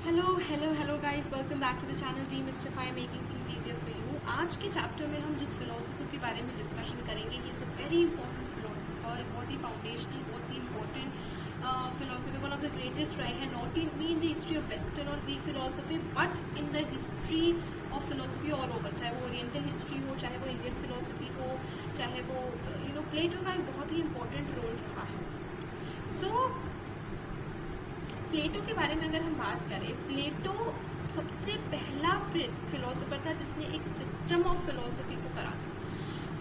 Hello guys, welcome back to the channel demystify making things easier for you. आज के chapter में हम जिस फिलोसफर के बारे में डिस्कशन करेंगे, he is a very important philosopher, एक बहुत ही फाउंडेशनल, बहुत ही important philosophy, one of the greatest रहे हैं, not in the history of western और Greek philosophy but in the history of philosophy all over. चाहे वो ओरिएंटल हिस्ट्री हो, चाहे वो इंडियन फिलोसफी हो, चाहे वो प्लेटो का एक बहुत ही इंपॉर्टेंट रोल रहा है। सो प्लेटो के बारे में अगर हम बात करें, प्लेटो सबसे पहला फिलोसोफर था जिसने एक सिस्टम ऑफ फिलोसफी को करा था,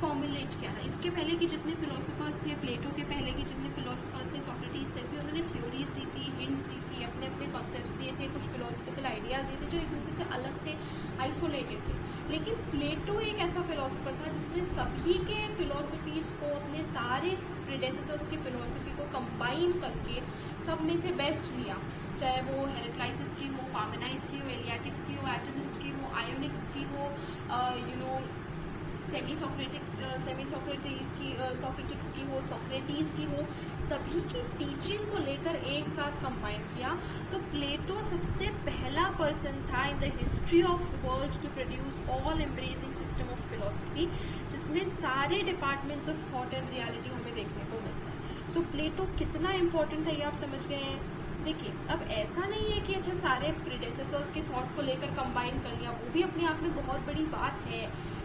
फॉर्मुलेट किया था। इसके पहले के जितने फिलोसोफर्स थे, प्लेटो के पहले के जितने फिलोसोफर्स थे, सोक्रेटिस थे, भी उन्होंने थ्योरीज दी थी, हिंट्स दी थी, अपने अपने कॉन्सेप्ट्स दिए थे, कुछ फिलोसफिकल आइडियाज दिए थे जो एक दूसरे से अलग थे, आइसोलेटेड थे। लेकिन प्लेटो एक ऐसा फिलोसोफर था जिसने सभी के फिलोसफीज को, अपने सारे प्रेडेसेसर्स की फिलोसफी को कंबाइन करके सब में से बेस्ट लिया, चाहे वो हेराक्लाइटस की हो, पार्मेनाइड्स की हो, एलियाटिक्स की हो, एटमिस्ट की हो, आयोनिक्स की हो, सोक्रेटिक्स की हो, सोक्रेटिस की हो, सभी की टीचिंग को लेकर एक साथ कंबाइन किया। तो प्लेटो सबसे पहला पर्सन था in the history of world to produce all embracing system of philosophy, जिसमें सारे departments of thought and reality हमें देखने को मिलते हैं। सो प्लेटो कितना इंपॉर्टेंट है ये आप समझ गए हैं। देखिए, अब ऐसा नहीं है कि अच्छा सारे प्रेडेसेसर्स के थॉट को लेकर कंबाइन कर लिया, वो भी अपने आप में बहुत बड़ी बात है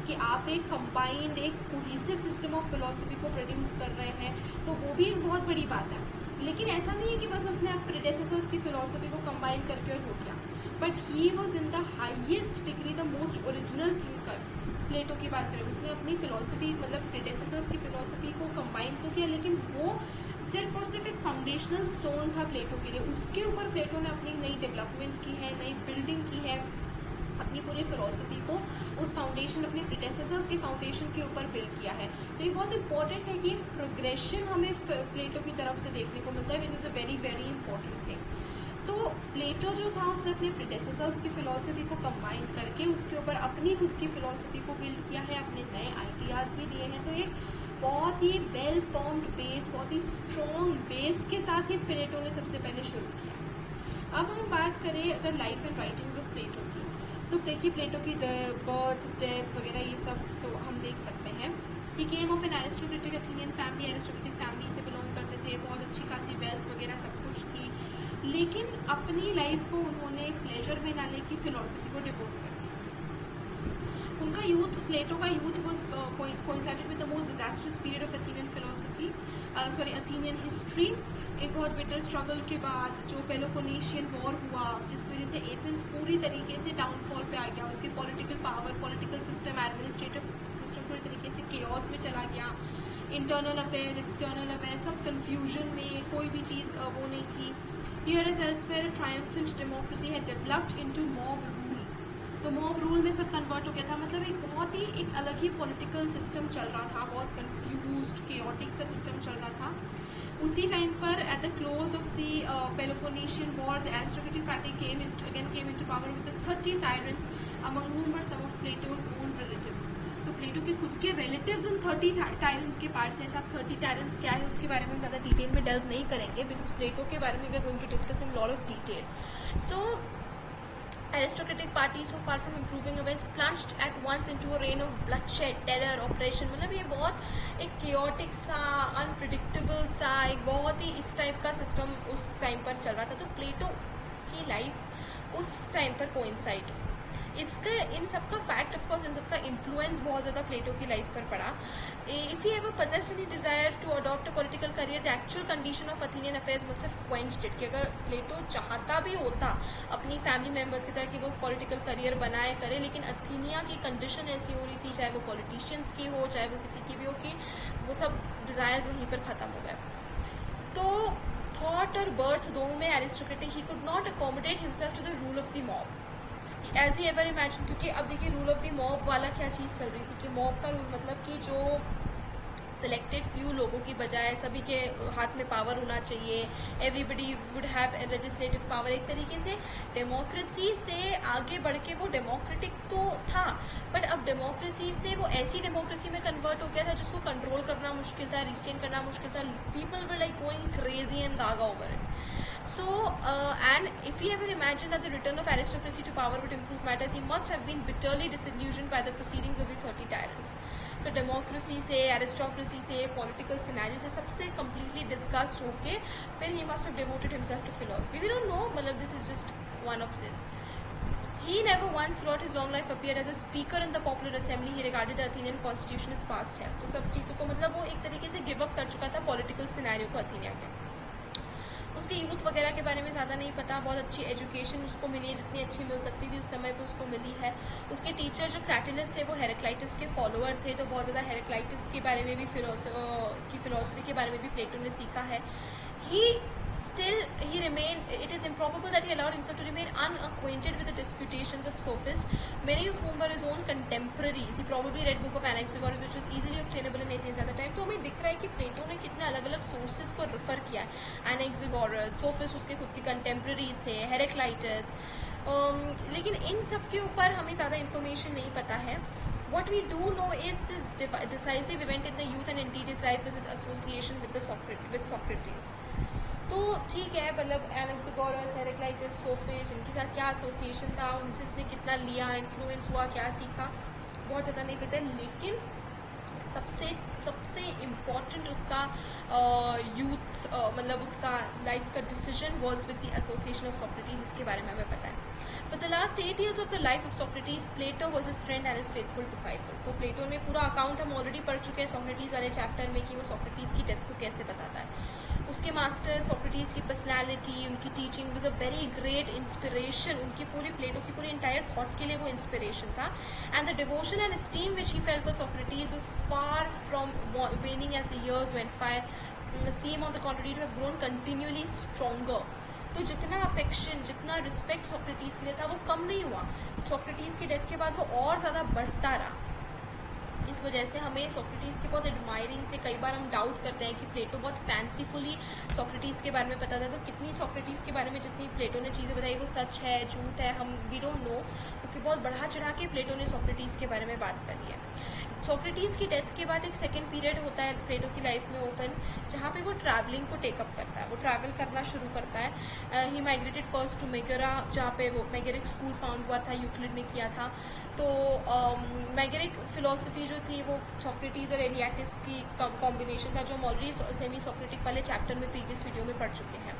कि आप एक कंबाइंड, एक कोहेसिव सिस्टम ऑफ फिलोसफी को प्रोड्यूस कर रहे हैं, तो वो भी एक बहुत बड़ी बात है। लेकिन ऐसा नहीं है कि बस उसने आप प्रेडेसेसर्स की फिलोसफी को कंबाइन करके और हो गया, but he was in the highest degree the most original thinker. Plato की बात करें, उसने अपनी फिलोसफी, मतलब प्रेडेसेसर्स की फिलोसफी को कंबाइन तो किया, लेकिन वो सिर्फ और सिर्फ एक फाउंडेशनल स्टोन था प्लेटो के लिए। उसके ऊपर प्लेटो ने अपनी नई डेवलपमेंट की है, नई बिल्डिंग की है, अपनी पूरी फिलोसफी को उस फाउंडेशन, अपने प्रेडेसेसर्स के फाउंडेशन के ऊपर बिल्ड किया है। तो ये बहुत इंपॉर्टेंट है कि प्रोग्रेशन हमें प्लेटो की तरफ से देखने को मिलता है, which is a very very important thing. तो प्लेटो जो था, उसने अपने प्रेडेसेसर्स की फिलोसफी को कंबाइन करके उसके ऊपर अपनी खुद की फिलोसफी को बिल्ड किया है, अपने नए आइडियाज़ भी दिए हैं। तो एक बहुत ही वेल फॉर्म्ड बेस, बहुत ही स्ट्रॉन्ग बेस के साथ ही प्लेटो ने सबसे पहले शुरू किया। अब हम बात करें अगर life and writings of Plato की, तो देखिए प्लेटो की बर्थ, डेथ वगैरह ये सब तो हम देख सकते हैं। He came of an aristocratic Athenian family, aristocratic family से बिलोंग करते थे, बहुत अच्छी खासी वेल्थ वगैरह सब कुछ थी, लेकिन अपनी लाइफ को उन्होंने प्लेजर में ना लेके फिलोसफी को डिवोट कर दिया। उनका यूथ, प्लेटो का youth was coincided with the most disasters period of Athenian philosophy, Athenian history. एक बहुत बिटर स्ट्रगल के बाद जो पेलोपोनेशियन वॉर हुआ, जिसकी वजह से एथेंस पूरी तरीके से डाउनफॉल पे आ गया, उसकी political power, political system, administrative system पूरी तरीके से केओस में चला गया। इंटरनल अफेयर्स, एक्सटर्नल अफेयर्स सब कन्फ्यूजन में, कोई भी चीज़ वो नहीं थी। Here as elsewhere, a triumphant democracy had developed into mob rule. तो मॉब रूल में सब कन्वर्ट हो गया था, मतलब एक बहुत ही एक अलग ही पॉलिटिकल सिस्टम चल रहा था, बहुत कंफ्यूज्ड, केओटिक सा सिस्टम चल रहा था। उसी टाइम पर at the close of the Peloponnesian war, the aristocratic party came into power with the 30 tyrants, among whom were some of Plato's own relatives. तो प्लेटो के खुद के रिलेटिव्स उन 30 टायरेंट्स के पार्ट थे। अच्छा, 30 टायरेंट्स क्या है उसके बारे में हम ज़्यादा डिटेल में डेल्व नहीं करेंगे, बिकॉज प्लेटो के बारे में we are going to discuss in lot of detail. So aristocratic party, so far from improving away, plunged at once into a reign of bloodshed, terror, oppression। मतलब ये बहुत एक chaotic सा, unpredictable सा, एक बहुत ही इस टाइप का सिस्टम उस टाइम पर चल रहा था। तो प्लेटो की लाइफ उस टाइम पर कोइंसाइड हुई। इसका, इन सब का फैक्ट, ऑफकोर्स इन सब का इन्फ्लुएंस बहुत ज़्यादा प्लेटो की लाइफ पर पड़ा। If he ever possessed any desire to adopt a political career, the actual condition of Athenian affairs must have quenched it। कि अगर प्लेटो चाहता भी होता अपनी फैमिली मेम्बर्स की तरह कि वो पॉलिटिकल करियर बनाए करे, लेकिन अथीनिया की कंडीशन ऐसी हो रही थी, चाहे वो पॉलिटिशियंस की हो, चाहे वो किसी की भी हो, कि वो सब डिज़ायर्स वहीं पर ख़त्म हो गए। तो थॉट और बर्थ दोनों में aristocratic, he could not accommodate himself to the rule of the mob as he ever imagine. क्योंकि अब देखिए रूल ऑफ द मॉब वाला क्या चीज़ चल रही थी कि मॉब का रूल मतलब कि जो सिलेक्टेड फ्यू लोगों की बजाय सभी के हाथ में पावर होना चाहिए, everybody would have legislative power. एक तरीके से डेमोक्रेसी से आगे बढ़ के वो डेमोक्रेटिक तो था, बट अब डेमोक्रेसी से वो ऐसी डेमोक्रेसी में कन्वर्ट हो गया था जिसको कंट्रोल करना मुश्किल था, रिस्ट्रेन करना मुश्किल था। People were like going crazy and gaga over it. So and if he ever imagined that the return of aristocracy to power would improve matters, he must have been bitterly disillusioned by the proceedings of the 30 tyrants. तो democracy से, aristocracy से, political scenario से सबसे completely disgusted होके फिर he must have devoted himself to philosophy. We don't know, मतलब this is just one of this. He never once throughout his long life appeared as a speaker in the popular assembly. He regarded the Athenian constitution as past है. तो सब चीज़ों को मतलब वो एक तरीके से गिव अप कर चुका था पॉलिटिकल सिनेरियो को अथीनिया के. उसके यूथ वगैरह के बारे में ज़्यादा नहीं पता. बहुत अच्छी एजुकेशन उसको मिली है, जितनी अच्छी मिल सकती थी उस समय पे उसको मिली है. उसके टीचर जो क्रेटिलस थे वो हेराक्लाइटस के फॉलोअर थे, तो बहुत ज़्यादा हेराक्लाइटस के बारे में भी फिलोसफी के बारे में भी प्लेटो ने सीखा है. He remained, it is improbable that he allowed himself to remain unacquainted with the disputations of sophists, many of whom were his own contemporaries. He probably read book of Anaxagoras, which was easily obtainable in Athens at the time. तो हमें दिख रहा है कि प्लेटो ने कितने अलग अलग सोर्सेज को रेफर किया है. Anaxagoras, सोफिस्ट उसके खुद के कंटेम्प्रेरीज थे, हेराक्लाइटस. लेकिन इन सब के ऊपर हमें ज़्यादा इन्फॉर्मेशन नहीं पता है. What we do know is this decisive event in the youth and indeed his life is his association with Socrates. तो ठीक है, मतलब एनाक्सागोरस, हेराक्लाइटस, सोफिस्ट, इनके साथ क्या एसोसिएशन था, उनसे इसने कितना लिया, इन्फ्लुएंस हुआ, क्या सीखा, बहुत ज़्यादा नहीं पता. लेकिन सबसे इम्पॉर्टेंट उसका यूथ मतलब उसका लाइफ का decision was with the association of Socrates. इसके बारे में हमें पता है. For the last 8 years of the life of Socrates, Plato was his friend and his faithful disciple. तो प्लेटो में पूरा अकाउंट हम ऑलरेडी पढ़ चुके हैं सोक्रेटिस वाले चैप्टर में कि वो सोक्रेटिस की डेथ को कैसे बताता है. उसके मास्टर सोक्रेटिस की पर्सनैलिटी, उनकी teaching was a very great inspiration. उनकी पूरी प्लेटो की पूरी इंटायर थॉट के लिए वो इंस्पिरेशन था. And the devotion and esteem which he felt for Socrates was far from waning as the years went by. Seem on the contrary to have grown continuously stronger. तो जितना अफेक्शन, जितना respect Socrates के लिए था वो कम नहीं हुआ. सोक्रेटिस की डेथ के बाद वो और ज़्यादा बढ़ता रहा. इस वजह से हमें सोक्रेटिस के बहुत एडमायरिंग से कई बार हम डाउट करते हैं कि प्लेटो बहुत फैंसीफुली सोक्रेटिस के बारे में पता था. तो कितनी सोक्रेटिस के बारे में जितनी प्लेटो ने चीज़ें बताई वो सच है, झूठ है, हम वी डोंट नो, क्योंकि बहुत बढ़ा चढ़ा के प्लेटो ने सोक्रेटिस के बारे में बात करी है. सोक्रेटिस की डेथ के बाद एक सेकेंड पीरियड होता है प्लेटो की लाइफ में ओपन, जहाँ पे वो ट्रैवलिंग को टेकअप करता है. वो ट्रैवल करना शुरू करता है. ही माइग्रेटेड फर्स्ट टू मेगरा, जहाँ पे वो मेगरिक स्कूल फाउंड हुआ था, यूक्लिड ने किया था. तो मेगरिक फिलोसफी जो थी वो सोक्रेटिस और एलियाटिस की कॉम्बिनेशन था, जो हम ऑलरेडी सेमी सोक्रेटिक वाले चैप्टर में प्रीवियस वीडियो में पढ़ चुके हैं.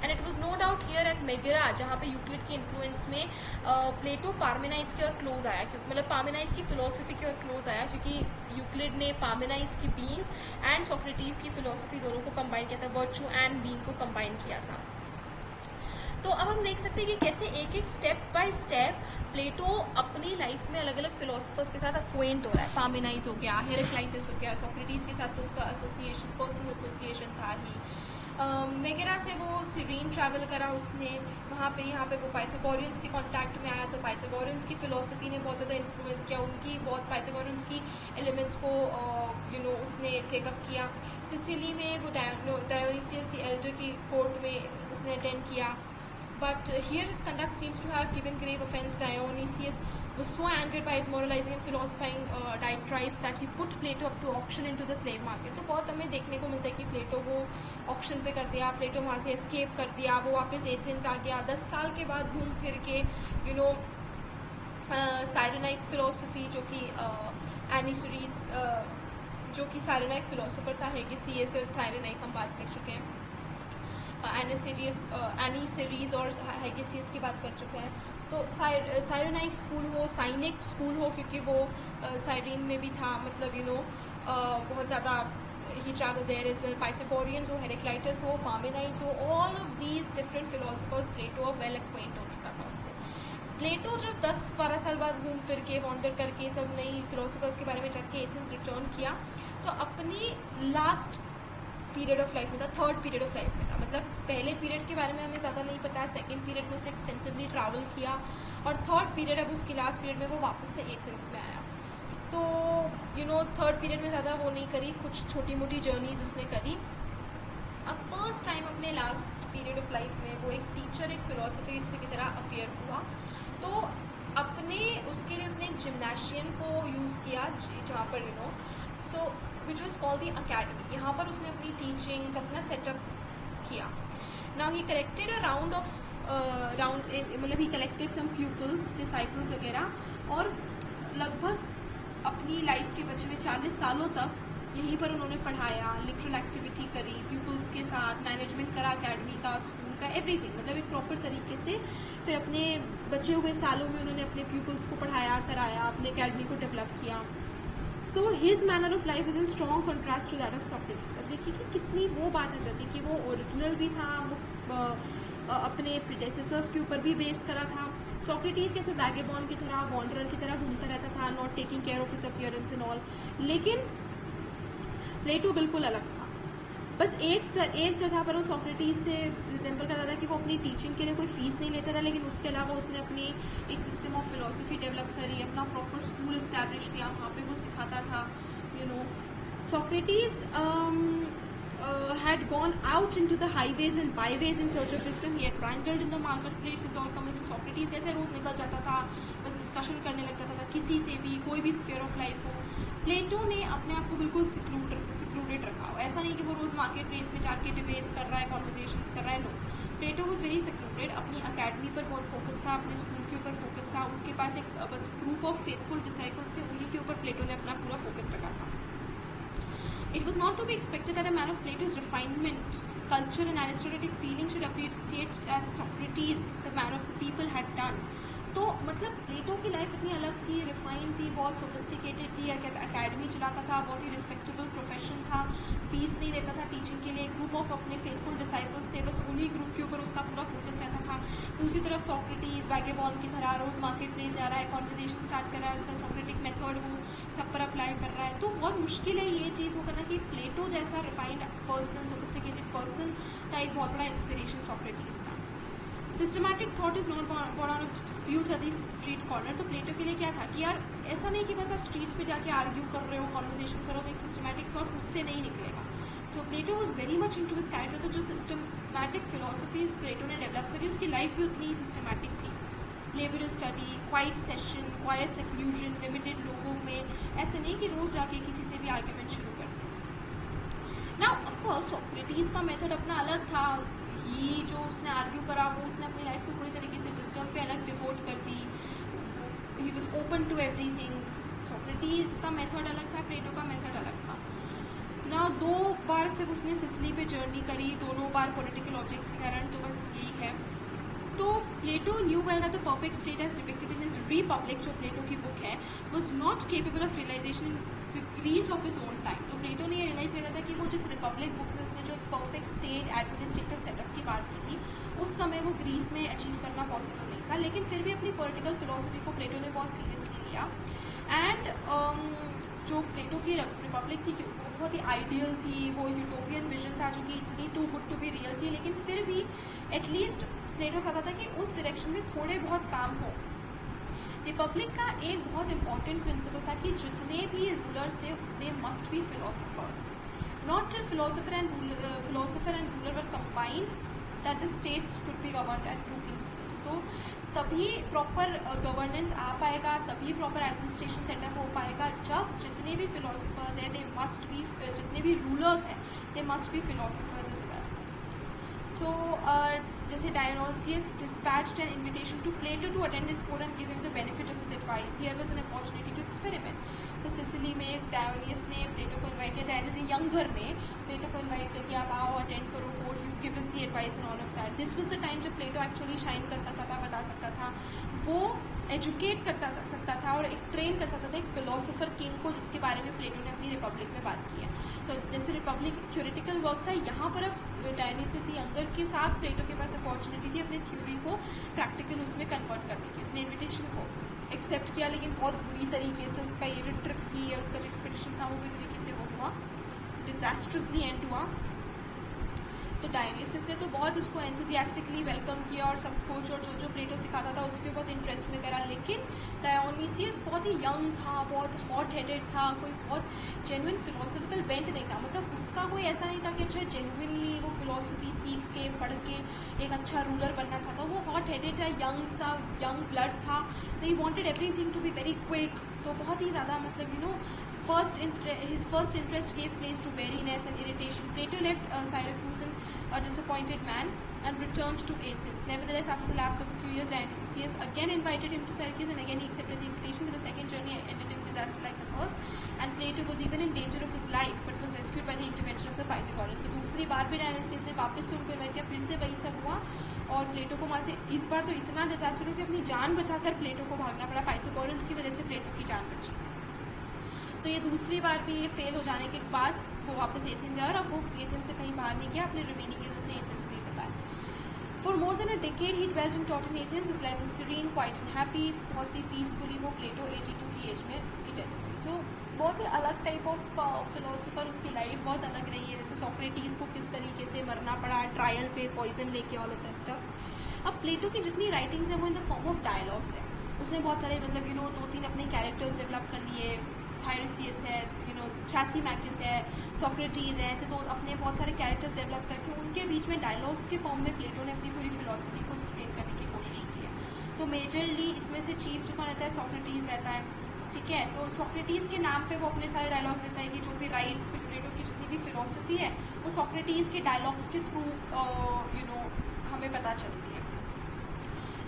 And it was no doubt here at Megara, जहाँ पे यूक्लिड की इन्फ्लुएंस में प्लेटो पार्मेनाइड्स की ओर क्लोज आया, मतलब पार्मेनाइड्स की फिलोसफी की ओर क्लोज आया, क्योंकि यूक्लिड ने पार्मेनाइड्स की बीइंग एंड सोक्रेटिस की फिलोसफी दोनों को कंबाइन किया था, वर्चू एंड बीइंग को कंबाइन किया था. तो अब हम देख सकते हैं कि कैसे एक एक स्टेप बाय स्टेप प्लेटो अपनी लाइफ में अलग अलग फिलोसफर्स के साथ अक्वेंट हो रहा है. पार्मेनाइड्स हो गया, हेराक्लाइटस हो गया, सोक्रेटिस के साथ तो उसका एसोसिएशन, पर्सनल एसोसिएशन था ही. मेगरा से वो सीरीन ट्रैवल करा उसने, वहाँ पे यहाँ पे वो पाइथागोरियंस के कांटेक्ट में आया, तो पाइथागोरियंस की फ़िलोसफी ने बहुत ज़्यादा इन्फ्लुएंस किया उनकी, बहुत पाइथागोरियंस की एलिमेंट्स को उसने टेकअप किया. सिसिली में वो डायोनिसियस द एल्डर की कोर्ट में उसने अटेंड किया. But here his conduct seems to have given grave offense. Dionysius was so angered by his moralizing and philosophizing diatribes that he put Plato up to auction into the slave market. तो बहुत हमें देखने को मिलता है कि प्लेटो को auction पे कर दिया, प्लेटो वहाँ से एस्केप कर दिया, वो वापस एथेंस आ गया. 10 साल के बाद घूम फिर के साइरेनाइक फिलोसफी, जो कि एनिसरीज जो कि साइरेनाइक फिलोसोफर था, हेगेसियस और साइरेनाइक हम बात कर चुके हैं. एनीसेरीज और हेगेसियस की बात कर चुके हैं. तो साइरेनाइक स्कूल हो, साइनिक स्कूल हो, क्योंकि वो साइरीन में भी था, मतलब बहुत ज़्यादा ही travel there as well. Pythagoreans हो, हेराक्लाइटस हो, पार्मेनाइड्स हो, all of these different philosophers Plato well acquaint हो चुका था उनसे. प्लेटो जब 10-12 साल बाद घूम फिर के वॉन्डर करके सब नई फिलोसफर्स के बारे में जाके एथेंस रिटर्न किया, तो अपनी लास्ट पीरियड ऑफ लाइफ में था, थर्ड पीरियड ऑफ लाइफ में था. मतलब पहले पीरियड के बारे में हमें ज़्यादा नहीं पता, सेकेंड पीरियड में उसने एक्सटेंसिवली ट्रैवल किया, और थर्ड पीरियड अब उसकी लास्ट पीरियड में वो वापस से एथेंस में आया. तो थर्ड पीरियड में ज़्यादा वो नहीं करी, कुछ छोटी मोटी जर्नीज उसने करी. अब फर्स्ट टाइम अपने लास्ट पीरियड ऑफ लाइफ में वो एक टीचर, एक फिलोसफी की तरह अपीयर हुआ. तो अपने उसके लिए उसने एक जिम्नाशियन को यूज़ किया, जहाँ पर which was called the academy. यहाँ पर उसने अपनी टीचिंग्स, अपना सेटअप किया. Now he collected a round of मतलब he collected some pupils, disciples वगैरह, और लगभग अपनी लाइफ के बचे हुए 40 सालों तक यहीं पर उन्होंने पढ़ाया, लिटरल एक्टिविटी करी प्यूपल्स के साथ, मैनेजमेंट करा एकेडमी का, स्कूल का, एवरीथिंग, मतलब एक प्रॉपर तरीके से। फिर अपने बचे हुए सालों में उन्होंने अपने प्यूपल्स को पढ़ाया कराया, अपने एकेडमी को डेवलप किया। तो his manner of life is in strong contrast to that of Socrates. अब देखिए कि कितनी वो बात आ जाती है कि वो ओरिजिनल भी था, वो अपने प्रीडेसेसर्स के ऊपर भी बेस करा था। सोक्रेटिस कैसे वैगेबॉन्ड की तरह, वॉन्डरर की तरह घूमता रहता था, not taking care of his appearance and all. लेकिन प्लेटो बिल्कुल अलग था। बस एक जगह पर वो सोक्रेटिस से रिजेंबल करता था कि वो अपनी टीचिंग के लिए कोई फीस नहीं लेता था, लेकिन उसके अलावा उसने अपनी एक सिस्टम ऑफ फिलोसफी डेवलप करी, अपना प्रॉपर स्कूल इस्टेब्लिश किया, वहाँ पे वो सिखाता था। Socrates had gone out into the highways and byways in search of wisdom. He had wandered in the marketplace with all comers. So Socrates कैसे रोज निकल जाता था, बस डिस्कशन करने लग जाता था किसी से भी, कोई भी स्फीयर ऑफ लाइफ हो। प्लेटो ने अपने आप को बिल्कुल सिक्लूडेड रखा हो। ऐसा नहीं कि वो रोज मार्केट प्लेस में जाके डिबेट्स कर रहा है, कॉन्वर्जेशंस कर रहा है, no. Plato was very secluded, अपनी अकेडमी पर बहुत फोकस था, अपने स्कूल के ऊपर फोकस था। उसके पास एक बस ग्रुप ऑफ फेथफुल डिसाइपल्स थे, उन्हीं के ऊपर प्लेटो ने अपना पूरा फोकस रखा था। It was not to be expected that a man of Plato's refinement, culture and aristocratic feeling should appreciate as Socrates, the man of the people, had done. तो मतलब प्लेटो की लाइफ इतनी अलग थी, रिफाइंड थी, बहुत सोफिस्टिकेटेड थी, अकेडमी चलाता था, बहुत ही रिस्पेक्टेबल प्रोफेशन था, फीस नहीं लेता था टीचिंग के लिए, ग्रुप ऑफ अपने फेथफुल डिसाइपल्स थे, बस उन्हीं ग्रुप के ऊपर उसका पूरा फोकस रहता था। दूसरी तरफ सोक्रेटिस वैगेबॉन्ड की तरह रोज मार्केट प्लेस जा रहा है, कॉन्वर्जेशन स्टार्ट कर रहा है, उसका सोक्रेटिक मेथड वो सब पर अप्लाई कर रहा है। तो बहुत मुश्किल है ये चीज़ वो करना कि प्लेटो जैसा रिफाइंड पर्सन, सोफिस्टिकेटेड पर्सन का एक बहुत बड़ा इंस्पिरेशन सोक्रेटिस था। Systematic thought is not born on disputes at the street corner. तो प्लेटो के लिए क्या था कि यार ऐसा नहीं कि बस आप स्ट्रीट्स पे जाके आर्ग्यू कर रहे हो, कॉन्वर्जेशन करो, तो एक सिस्टमैटिक थॉट उससे नहीं निकलेगा। तो Plato was very much into his character. तो जो सिस्टमैटिक फिलोसफी प्लेटो ने डेवलप करी, उसकी लाइफ भी उतनी ही सिस्टमैटिक थी। Labour study, quite session, quite seclusion, limited लोगों में, ऐसे नहीं कि रोज जाके किसी से भी आर्ग्यूमेंट शुरू कर दो। नाउ ऑफ कोर्स सोक्रेटिस का मेथड अपना अलग था। ये जो उसने आर्ग्यू करा वो उसने अपनी लाइफ को पूरी तरीके से विजडम पे अलग डिवोट कर दी। He was open to everything. Socrates का मेथड अलग था, प्लेटो का मेथड अलग था। ना 2 बार सिर्फ उसने सिसिली पे जर्नी करी, दोनों बार पॉलिटिकल ऑब्जेक्ट्स के कारण, तो बस यही है। तो Plato knew well that the perfect state as depicted in his Republic, जो प्लेटो की बुक है, was not capable of realisation in the Greece of his own time. तो प्लेटो ने ये रियलाइज किया था कि वो जिस रिपब्लिक बुक में उसने जो परफेक्ट स्टेट एडमिनिस्ट्रेटिव सेटअप की बात की थी, उस समय वो ग्रीस में अचीव करना पॉसिबल नहीं था। लेकिन फिर भी अपनी पॉलिटिकल फिलोसफी को प्लेटो ने बहुत सीरियसली लिया। एंड जो प्लेटो की रिपब्लिक थी वो बहुत ही आइडियल थी, वो यूटोपियन विजन था जो कि इतनी too good to be real थी। लेकिन फिर भी एटलीस्ट प्लेटो चाहता था कि उस डायरेक्शन में थोड़े बहुत काम हो। रिपब्लिक का एक बहुत इंपॉर्टेंट प्रिंसिपल था कि जितने भी रूलर्स थे they must be philosophers, not till philosopher and ruler were combined that the state could be governed at true principles. तो तभी प्रॉपर गवर्नेंस आ पाएगा, तभी प्रॉपर एडमिनिस्ट्रेशन सेटअप हो पाएगा जब जितने भी फिलोसफर्स हैं दे मस्ट बी, जितने भी रूलर्स हैं they must be philosophers as well. So जैसे Dionysius dispatched an invitation to Plato to attend his court and give him the benefit of his advice. Here was an opportunity to experiment. तो Sicily में डायोनियस ने प्लेटो को invite किया, डायोनियस younger ने प्लेटो को invite किया कि आप आओ अटेंड करो court, you give us the advice and all of that. This was the time जब प्लेटो एक्चुअली शाइन कर सकता था, बता सकता था, वो एजुकेट करता सकता था और एक ट्रेन कर सकता था एक फिलोसोफर किंग को, जिसके बारे में प्लेटो ने अपनी रिपब्लिक में बात की है। तो जैसे रिपब्लिक थ्योरेटिकल वर्क था, यहाँ पर अब डायोनिसियस यंगर के साथ प्लेटो के पास अपॉर्चुनिटी थी अपने थ्योरी को प्रैक्टिकल उसमें कन्वर्ट करने की। उसने इन्विटेशन को एक्सेप्ट किया, लेकिन बहुत बुरी तरीके से उसका ये जो ट्रिप थी या उसका जो एक्सपेडिशन था वो बुरी तरीके से वो हुआ, डिजास्ट्रसली एंड हुआ। तो डायोनिसियस ने तो बहुत उसको एंथुजियास्टिकली वेलकम किया और सब कुछ, और जो जो प्लेटो सिखाता था उसके बहुत इंटरेस्ट में करा। लेकिन डायोनिसियस बहुत ही यंग था, बहुत हॉट हेडेड था, कोई बहुत जेन्युइन फिलोसफिकल बेंट नहीं था। मतलब उसका कोई ऐसा नहीं था कि अच्छा जेन्युइनली वो फिलोसफी सीख के पढ़ के एक अच्छा रूलर बनना चाहता। वो हॉट हेडेड था, यंग ब्लड था, तो he wanted everything to be very quick. तो बहुत ही ज़्यादा मतलब his first interest gave place to weariness and irritation. Plato left Syracuse a disappointed man and returned to Athens. Nevertheless, after the lapse of a few years, Dionysius again invited him to Syracuse, and again he accepted the invitation. But the second journey ended in disaster like the first, and Plato was even in danger of his life, but was rescued by the intervention of the Pythagoreans. So दूसरी बार भी डायनासियस ने वापस से उनको invite किया, फिर से वही सब हुआ, और प्लेटो को वहाँ से इस बार तो इतना डिजास्टर हो कि अपनी जान बचाकर प्लेटो को भागना पड़ा। पाइथागोरस की वजह से प्लेटो की जान बची। तो ये दूसरी बार भी ये फेल हो जाने के बाद वो वापस एथेंस आया, और अब वो एथेंस से कहीं बाहर नहीं गया, अपने रिमेनिंग ईयर्स उसने एथेंस में बताया। For more than a decade he dwelt and taught in Athens. His life was serene, quiet and happy. बहुत ही पीसफुली वो प्लेटो 82 की एज में उसकी डेथ हो गई। तो बहुत ही अलग टाइप ऑफ फिलोसोफर, उसकी लाइफ बहुत अलग रही है। जैसे सोक्रेटिस को किस तरीके से मरना पड़ा ट्रायल पे, पॉइजन लेके, ऑल ऑफ दैट स्टफ। अब प्लेटो की जितनी राइटिंग्स है वो in the form of dialogues है। उसने बहुत सारे मतलब 2-3 अपने कैरेक्टर्स डेवलप कर लिए। थायरसियस है, थ्रासिमैकिस है, सोक्रेटिस है, ऐसे तो अपने बहुत सारे कैरेक्टर्स डेवलप करके उनके बीच में डायलॉग्स के फॉर्म में प्लेटो ने अपनी पूरी फिलॉसफी को एक्सप्लेन करने की कोशिश की है। तो मेजरली इसमें से चीफ जो रहता है सोक्रेटिस रहता है, ठीक है। तो सोक्रेटिस के नाम पे वो अपने सारे डायलॉग्स देता है कि जो भी राइट प्लेटो की जितनी भी फिलॉसफी है वो सोक्रेटिस के डायलॉग्स के थ्रू हमें पता चलती है।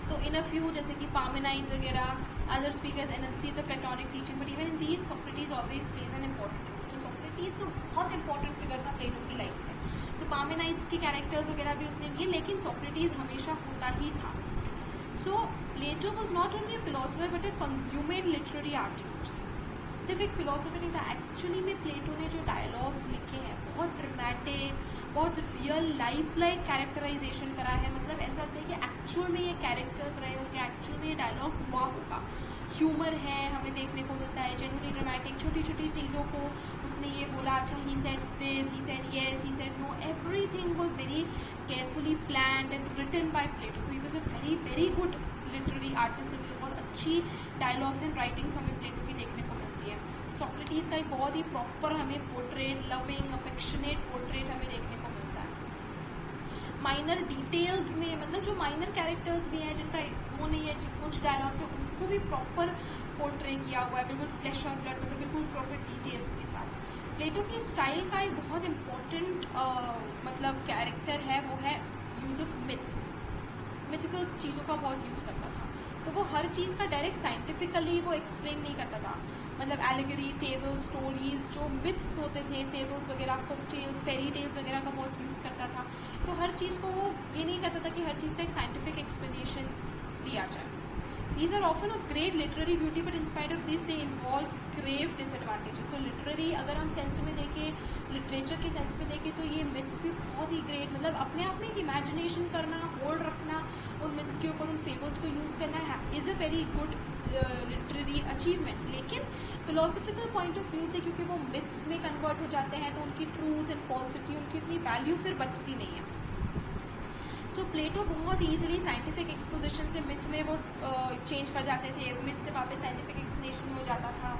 तो इन अ फ्यू जैसे कि पार्मेनाइड्स वगैरह, other speakers enunciate the Platonic teaching, but even in these Socrates always plays an important role. तो सोक्रेटिस तो बहुत इंपॉर्टेंट फिगर था प्लेटो की लाइफ में। तो पार्मेनाइड्स के कैरेक्टर्स वगैरह भी उसने लिए, लेकिन सोक्रेटिस हमेशा होता ही था। So Plato was not only a philosopher but a consummate literary artist. सिर्फ एक फिलोसफर नहीं था, एक्चुअली में प्लेटो ने जो डायलॉग्स लिखे हैं बहुत ड्रामेटिक, बहुत रियल लाइफ लाइक कैरेक्टराइजेशन करा है। मतलब ऐसा लगता है कि एक्चुअल में ये कैरेक्टर्स रहे होंगे, एक्चुअल में ये डायलॉग हुआ होगा। ह्यूमर है हमें देखने को मिलता है, जनरली ड्रामेटिक, छोटी छोटी चीज़ों को उसने ये बोला, अच्छा he said this, he said yes, he said no, everything was very carefully planned and written by Plato. तो he was a very very good literary artist, इसलिए बहुत अच्छी डायलॉग्स एंड राइटिंग्स हमें प्लेटो की देखने को मिलती है। सोक्रेटिस का एक बहुत ही प्रॉपर हमें पोर्ट्रेट, लविंग अफेक्शनेट पोर्ट्रेट हमें देखने को मिलता है। माइनर डिटेल्स में, मतलब जो माइनर कैरेक्टर्स भी हैं जिनका वो नहीं है, कुछ डायलॉग्स है उनको भी प्रॉपर पोर्ट्रे किया हुआ है, बिल्कुल फ्लैश और ब्लड, मतलब बिल्कुल प्रॉपर डिटेल्स के साथ। प्लेटो की स्टाइल का एक बहुत इम्पोर्टेंट मतलब कैरेक्टर है, वो है यूज़ ऑफ मिथ्स। मिथिकल चीज़ों का बहुत यूज़ करता था। तो वो हर चीज़ का डायरेक्ट साइंटिफिकली वो एक्सप्लेन नहीं करता था। मतलब एलिगरी, फेबल्स, स्टोरीज, जो मिथ्स होते थे, फेबल्स वगैरह, फोक टेल्स, फेरी टेल्स वगैरह का बहुत यूज़ करता था। तो हर चीज़ को वो ये नहीं करता था कि हर चीज़ का एक साइंटिफिक एक्सप्लेनेशन दिया जाए। These are often of great literary beauty, but in spite of this, they involve grave disadvantages. तो लिटरेरी अगर हम सेंस में देखें, लिटरेचर के सेंस में देखें, तो ये मिथ्स भी बहुत ही ग्रेट, मतलब अपने आप में एक इमेजिनेशन करना, होल्ड रखना उन मिथ्स के ऊपर, उन फेबल्स को यूज़ करना है, is a very good literary achievement. लेकिन फिलोसफिकल पॉइंट ऑफ व्यू से क्योंकि वो मिथ्स में कन्वर्ट हो जाते हैं, तो उनकी ट्रूथ एंड फॉल्सिटी, उनकी इतनी वैल्यू फिर बचती नहीं है। सो प्लेटो बहुत ईजिली साइंटिफिक एक्सपोजिशन से मिथ में वो चेंज कर जाते थे, मिथ से वापस साइंटिफिक एक्सप्लेनेशन में हो जाता था।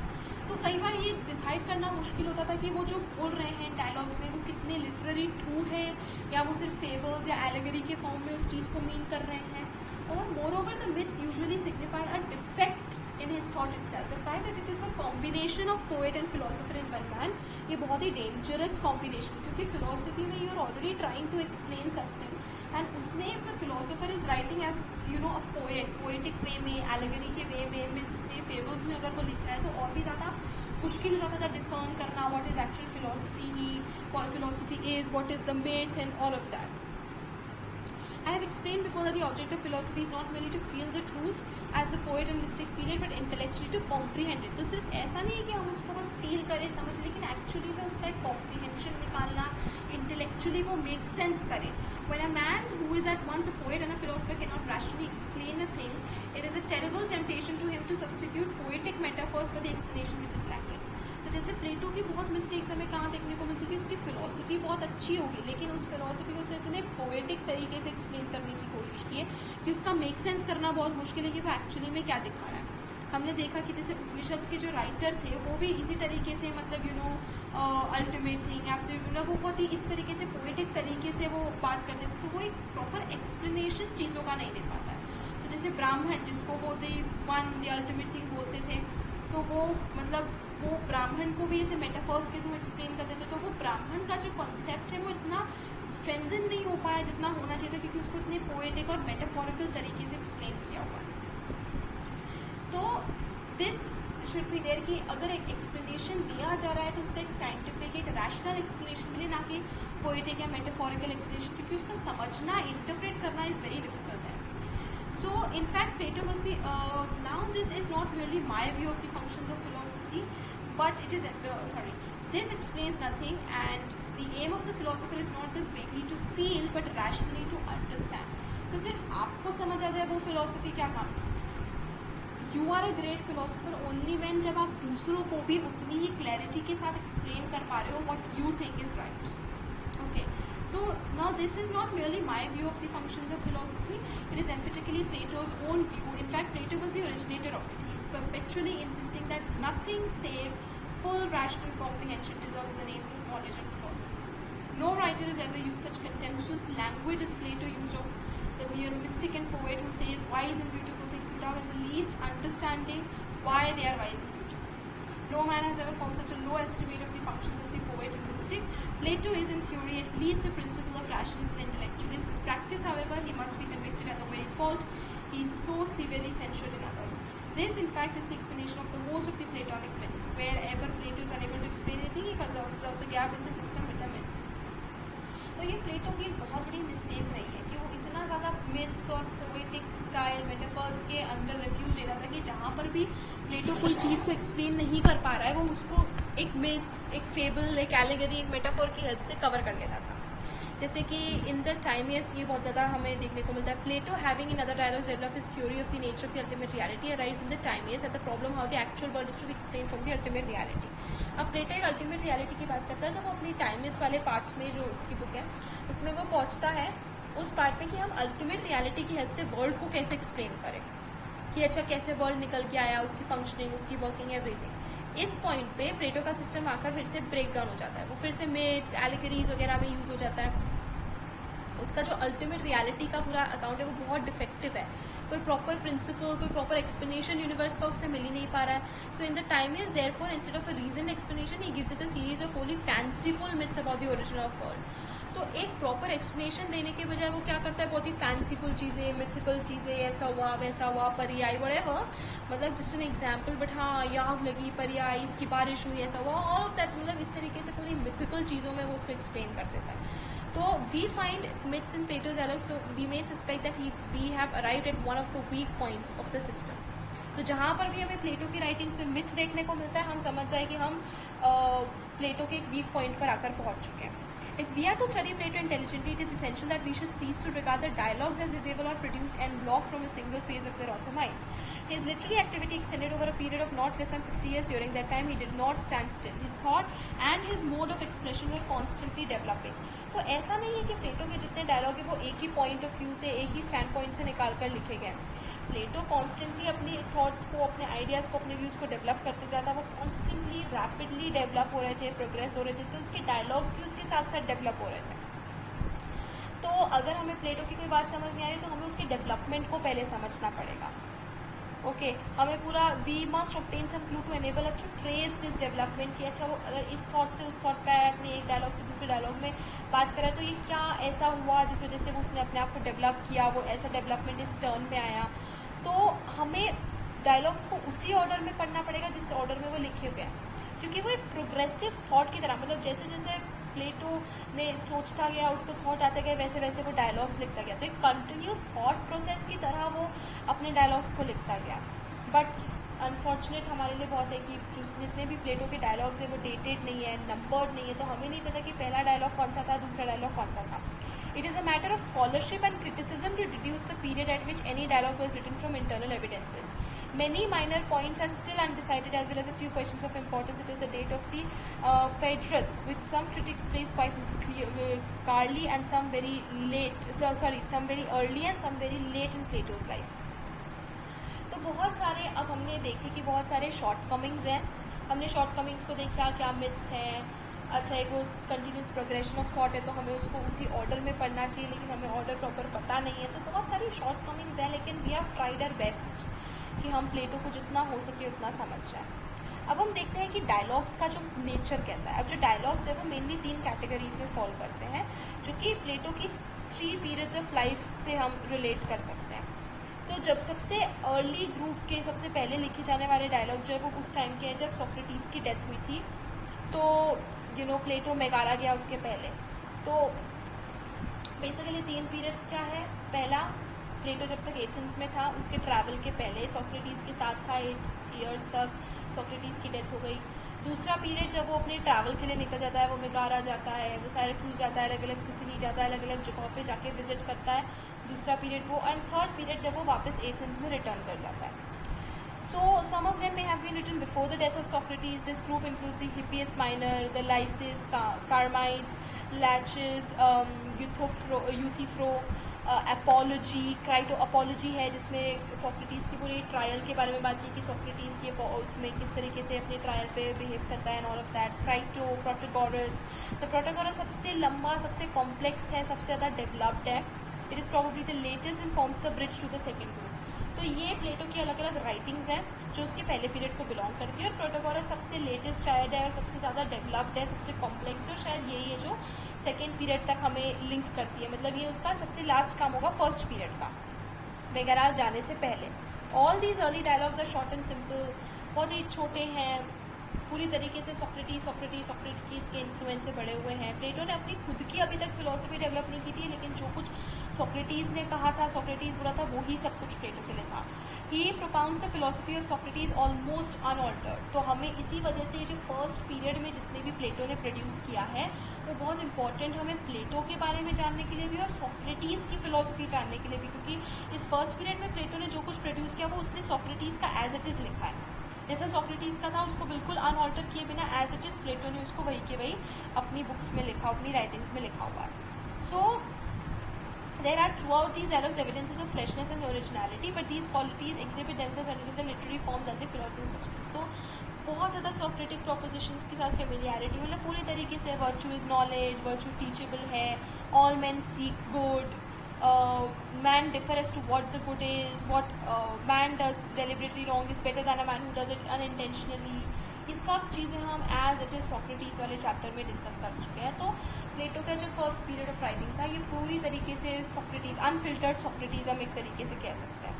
तो कई बार ये डिसाइड करना मुश्किल होता था कि वो जो बोल रहे हैं डायलॉग्स में वो कितने लिटरेरी ट्रू है, या वो सिर्फ फेबल्स या एलिगरी के फॉर्म में उस चीज़ को मीन कर रहे हैं। और moreover the myths usually signify a defect in his thought itself. The fact that it is the combination of poet and philosopher in one man, ये बहुत ही डेंजरस कॉम्बिनेशन, क्योंकि फिलोसफी में you are already trying to explain something, and उसमें if the philosopher is writing as a poet, poetic way में, allegory के वे में, myths में, फेबल्स में अगर वो लिख रहा है, तो और भी ज़्यादा मुश्किल हो जाता था डिसर्न करना what is actual philosophy is, what is the myth and all of that. I have explained before that the object of philosophy is not merely to feel the truth as the poet and mystic feel it, but intellectually to comprehend it. तो सिर्फ ऐसा नहीं है कि हम उसको बस feel करें, समझ, लेकिन एक्चुअली में उसका एक कॉम्प्रीहेंशन निकालना, इंटेलेक्चुअली वो मेक सेंस करे। When a man who is at once a poet and a philosopher cannot rationally explain a thing, it is a terrible temptation to him to substitute poetic metaphors for the explanation which is lacking. तो जैसे प्लेटो की बहुत mistakes हमें कहाँ देखने को मिलती है कि उसकी फिलॉसफी बहुत अच्छी होगी, लेकिन उस फिलॉसफी को उसने इतने पोएटिक तरीके से एक्सप्लेन करने की कोशिश की है कि उसका मेक सेंस करना बहुत मुश्किल है कि वो एक्चुअली में क्या दिखा रहा है। हमने देखा कि जैसे उपनिषद के जो राइटर थे वो भी इसी तरीके से, मतलब अल्टीमेट थिंग, एब्सोल्यूट, वो बहुत ही इस तरीके से पोएटिक तरीके से वो बात करते थे, तो वो एक प्रॉपर एक्सप्लेनेशन चीज़ों का नहीं दे पाता है। तो जैसे ब्राह्मण, जिसको वो द अल्टीमेट थिंग बोलते थे, तो वो मतलब वो ब्राह्मण को भी ऐसे मेटाफर्स के थ्रू एक्सप्लेन करते थे, तो वो ब्राह्मण का जो कॉन्सेप्ट है वो इतना स्ट्रेंथन नहीं हो पाया जितना होना चाहिए था, क्योंकि उसको इतने पोएटिक और मेटाफोरिकल तरीके से एक्सप्लेन किया हुआ है। तो दिस शुड बी देयर कि अगर एक एक्सप्लेनेशन दिया जा रहा है तो उसका एक साइंटिफिक, एक रैशनल एक्सप्लेनेशन मिले, ना कि पोएटिक या मेटाफोरिकल एक्सप्लेनेशन, क्योंकि उसका समझना, इंटरप्रेट करना इज़ वेरी डिफिकल्ट है। So, in fact, Plato was the, now this is not merely my view of the functions of philosophy, but it is, this explains nothing, and the aim of the philosopher is not this vaguely to feel, but rationally to understand. तो सिर्फ आपको समझ आ जाए वो philosophy क्या काम है। You are a great philosopher only when जब आप दूसरों को भी उतनी ही clarity के साथ explain कर पा रहे हो what you think is right. Okay. So now this is not merely my view of the functions of philosophy, it is emphatically Plato's own view. In fact, Plato was the originator of it. He's perpetually insisting that nothing save full rational comprehension deserves the names of knowledge and philosophy. No writer has ever used such contemptuous language as Plato used of the mere mystic and poet who says wise and beautiful things without in the least understanding why they are wise and beautiful. No man has ever formed such a low estimate of the functions of the poet and mystic. Plato is in theory at least a principle of rationalist and intellectualist. In practice, however, he must be convicted at the very fault he is so severely censured in others. This, in fact, is the explanation of the most of the Platonic myths. Wherever Plato is unable to explain anything, he observes the gap in the system with the myth. तो ये प्लेटो की एक बहुत बड़ी mistake रही है कि वो इतना ज़्यादा मिथ्स और पोएटिक स्टाइल मेटाफर्स के अंडर रेफ्यूज ले रहा था कि जहाँ पर भी प्लेटो कोई चीज़ को एक्सप्लेन नहीं कर पा रहा है वो उसको एक मिथ्स, एक फेबल, एक एलिगरी, एक मेटाफोर की हेल्प से कवर कर लेता था। जैसे कि इन द टाइमियस ये बहुत ज़्यादा हमें देखने को मिलता है। Plato having in other dialogues develop his theory of the nature of the ultimate reality arise in the Timaeus at the problem how the actual world is to be explain from the ultimate reality. अब Plato एक ultimate reality की बात करता है तो वो अपनी टाइमियस वाले पार्ट में, जो उसकी बुक है उसमें वो पहुँचता है उस पार्ट में कि हम अल्टीमेट रियलिटी की हेल्प से वर्ल्ड को कैसे एक्सप्लेन करें, कि अच्छा कैसे वर्ल्ड निकल के आया, उसकी फंक्शनिंग, उसकी वर्किंग, एवरीथिंग। इस पॉइंट पे प्लेटो का सिस्टम आकर फिर से ब्रेक डाउन हो जाता है, वो फिर से मिथ्स, एलिगरीज वगैरह में यूज़ हो जाता है। उसका जो अल्टीमेट रियलिटी का पूरा अकाउंट है वो बहुत डिफेक्टिव है, कोई प्रॉपर प्रिंसिपल, कोई प्रॉपर एक्सप्लेनेशन यूनिवर्स का उससे मिल ही नहीं पा रहा है। So in the Timaeus therefore instead of a reason explanation he gives us a series of wholly fanciful myths about the origin of world. तो एक प्रॉपर एक्सप्लेनेशन देने के बजाय वो क्या करता है, बहुत ही फैंसीफुल चीज़ें, मिथिकल चीज़ें, ऐसा हुआ वैसा हुआ, परी आई, व्हाटएवर, मतलब जस्ट एन एग्जाम्पल, बट हाँ ये आग लगी, परी आई, इसकी बारिश हुई, ऐसा हुआ, ऑल ऑफ दैट, मतलब इस तरीके से पूरी मिथिकल चीज़ों में वो उसको एक्सप्लेन कर देता है। तो we find myths in Plato's dialogue, so we may suspect that we have arrived at one of the weak points of the system. तो जहाँ पर भी हमें प्लेटो की राइटिंग्स में मिथ्स देखने को मिलता है हम समझ जाए कि हम प्लेटो के एक वीक पॉइंट पर आकर पहुँच चुके हैं। If we are to study Plato intelligently, it is essential that we should cease to regard the dialogues as if they were produced en bloc from a single phase of their author minds. His literary activity extended over a period of not less than 50 years. During that time, he did not stand still. His thought and his mode of expression were constantly developing. तो ऐसा नहीं है कि प्लेटो के जितने dialogue है वो एक ही पॉइंट ऑफ व्यू से, एक ही स्टैंड पॉइंट से निकाल कर लिखे गए। प्लेटो कॉन्स्टेंटली अपनी थॉट्स को, अपने आइडियाज़ को, अपने व्यूज़ को डेवलप करते जाता, वो कॉन्स्टेंटली रैपिडली डेवलप हो रहे थे, प्रोग्रेस हो रहे थे, तो उसके डायलॉग्स भी उसके साथ साथ डेवलप हो रहे थे। तो अगर हमें प्लेटो की कोई बात समझ नहीं आ रही तो हमें उसके डेवलपमेंट को पहले समझना पड़ेगा। ओके, हमें पूरा we must obtain some clue to enable us to trace this development कि अच्छा वो अगर इस थॉट से उस थॉट पे अपने एक डायलॉग से दूसरे डायलॉग में बात करा तो ये क्या ऐसा हुआ जिस वजह से वो उसने अपने आप को डेवलप किया, वो ऐसा डेवलपमेंट इस टर्न में आया। तो हमें डायलॉग्स को उसी ऑर्डर में पढ़ना पड़ेगा जिस ऑर्डर में वो लिखे हुए हैं, क्योंकि वो एक प्रोग्रेसिव थॉट की तरह, मतलब जैसे जैसे प्लेटो ने सोचता गया, उसको थॉट आते गए, वैसे वैसे वो डायलॉग्स लिखता गया। तो एक कंटिन्यूस थॉट प्रोसेस की तरह वो अपने डायलॉग्स को लिखता गया। बट अनफॉर्चुनेट हमारे लिए बहुत है कि जितने भी प्लेटो के डायलॉग्स हैं वो डेटेड नहीं है, नंबर्ड नहीं है, तो हमें नहीं पता कि पहला डायलॉग कौन सा था, दूसरा डायलॉग कौन सा था। It is a matter of scholarship and criticism to deduce the period at which any dialogue was written from internal evidences. Many minor points are still undecided, as well as a few questions of importance, such as the date of the Phaedrus, which some critics place quite early and some very late. Some very early and some very late in Plato's life. तो बहुत सारे अब हमने देखे कि बहुत सारे short Cummings हैं। हमने शॉर्ट कमिंग्स को देखा, क्या मिथ्स हैं। अच्छा, एक वो कंटिन्यूस प्रोग्रेशन ऑफ थॉट है तो हमें उसको उसी ऑर्डर में पढ़ना चाहिए, लेकिन हमें ऑर्डर प्रॉपर पता नहीं है। तो बहुत सारी शॉर्ट कमिंग्स हैं, लेकिन we have tried our best कि हम प्लेटो को जितना हो सके उतना समझ जाए। अब हम देखते हैं कि डायलॉग्स का जो नेचर कैसा है। अब जो डायलॉग्स है वो मेनली 3 कैटेगरीज में फॉल करते हैं, जो कि प्लेटो की 3 पीरियड्स ऑफ लाइफ से हम रिलेट कर सकते हैं। तो जब सबसे अर्ली ग्रुप के सबसे पहले लिखे जाने वाले डायलॉग जो है वो उस टाइम के हैं जब सोक्रेटिस की डेथ हुई थी। तो प्लेटो मेगारा गया उसके पहले। तो बेसिकली 3 पीरियड्स क्या है। पहला, प्लेटो जब तक एथेंस में था उसके ट्रैवल के पहले सोक्रेटिस के साथ था 8 ईयर्स तक, सोक्रेटिस की डेथ हो गई। दूसरा पीरियड जब वो अपने ट्रैवल के लिए निकल जाता है, वो मेगारा जाता है, वो साइरक्यूज जाता है, अलग अलग सिसिली जाता है, अलग अलग जगहों पे जाके विजिट करता है, दूसरा पीरियड वो। एंड थर्ड पीरियड जब वो वापस एथेंस में रिटर्न कर जाता है। So some of them may have been written before the death of Socrates. This group includes the Hippias Minor, the Lysis, Carmides, Laches, Euthyphro, Apology, Crito Apology है जिसमें Socrates की पूरी ट्रायल के बारे में बात की कि सोक्रेटिस के उसमें किस तरीके से अपने ट्रायल पे बिहेव करता है एंड ऑल ऑफ दैट। क्राइटो, प्रोटोगोरस। तो प्रोटोगोरस सबसे लंबा, सबसे कॉम्प्लेक्स है, सबसे ज़्यादा डेवलप्ड है। It is probably the latest and forms the bridge to the second group. तो ये प्लेटो की अलग अलग राइटिंग्स हैं जो उसके पहले पीरियड को बिलोंग करती है, और प्रोटोगोरस सबसे लेटेस्ट शायद है और सबसे ज़्यादा डेवलप्ड है, सबसे कॉम्प्लेक्स है, और शायद यही है जो सेकेंड पीरियड तक हमें लिंक करती है। मतलब ये उसका सबसे लास्ट काम होगा फर्स्ट पीरियड का, मेगारा जाने से पहले। All these early dialogues are short and simple, बहुत ही छोटे हैं, पूरी तरीके से सोक्रेटिस के इन्फ्लुएंस से बड़े हुए हैं। प्लेटो ने अपनी खुद की अभी तक फिलोसफी डेवलप नहीं की थी, लेकिन जो कुछ सोक्रेटिस ने कहा था, सोक्रेटिस बोला था, वही सब कुछ प्लेटो के लिए था। He propounds the philosophy of Socrates almost unaltered. तो हमें इसी वजह से ये जो फर्स्ट पीरियड में जितने भी प्लेटो ने प्रोड्यूस किया है वो बहुत इंपॉर्टेंट हमें प्लेटो के बारे में जानने के लिए भी और सोक्रेटिस की फिलोसफी जानने के लिए भी, क्योंकि इस फर्स्ट पीरियड में प्लेटो ने जो कुछ प्रोड्यूस किया वो उसने सोक्रेटिस का एज इट इज़ लिखा है। जैसा सोक्रेटिस का था उसको बिल्कुल अनऑल्टर किए बिना एज इट इज़ प्लेटो ने उसको वही के वही अपनी बुक्स में लिखा, अपनी राइटिंग्स में लिखा हुआ है। सो there are throughout these dialogues evidences of freshness and originality, but these qualities exhibit themselves under the literary form than the philosophical substance. तो बहुत ज़्यादा सोक्रेटिक प्रोपोजिशंस के साथ फेमिलियरिटी, मतलब पूरी तरीके से virtue is knowledge, virtue teachable है, all man seek good, man differ as to what the good is, what man does deliberately wrong is better than a man who does it unintentionally. ये सब चीज़ें हम as it is Socrates वाले chapter में discuss कर चुके हैं। तो प्लेटो का जो फर्स्ट पीरियड ऑफ राइटिंग था ये पूरी तरीके से सोक्रेटिस, अनफिल्टर्ड सोक्रेटिस हम एक तरीके से कह सकते हैं।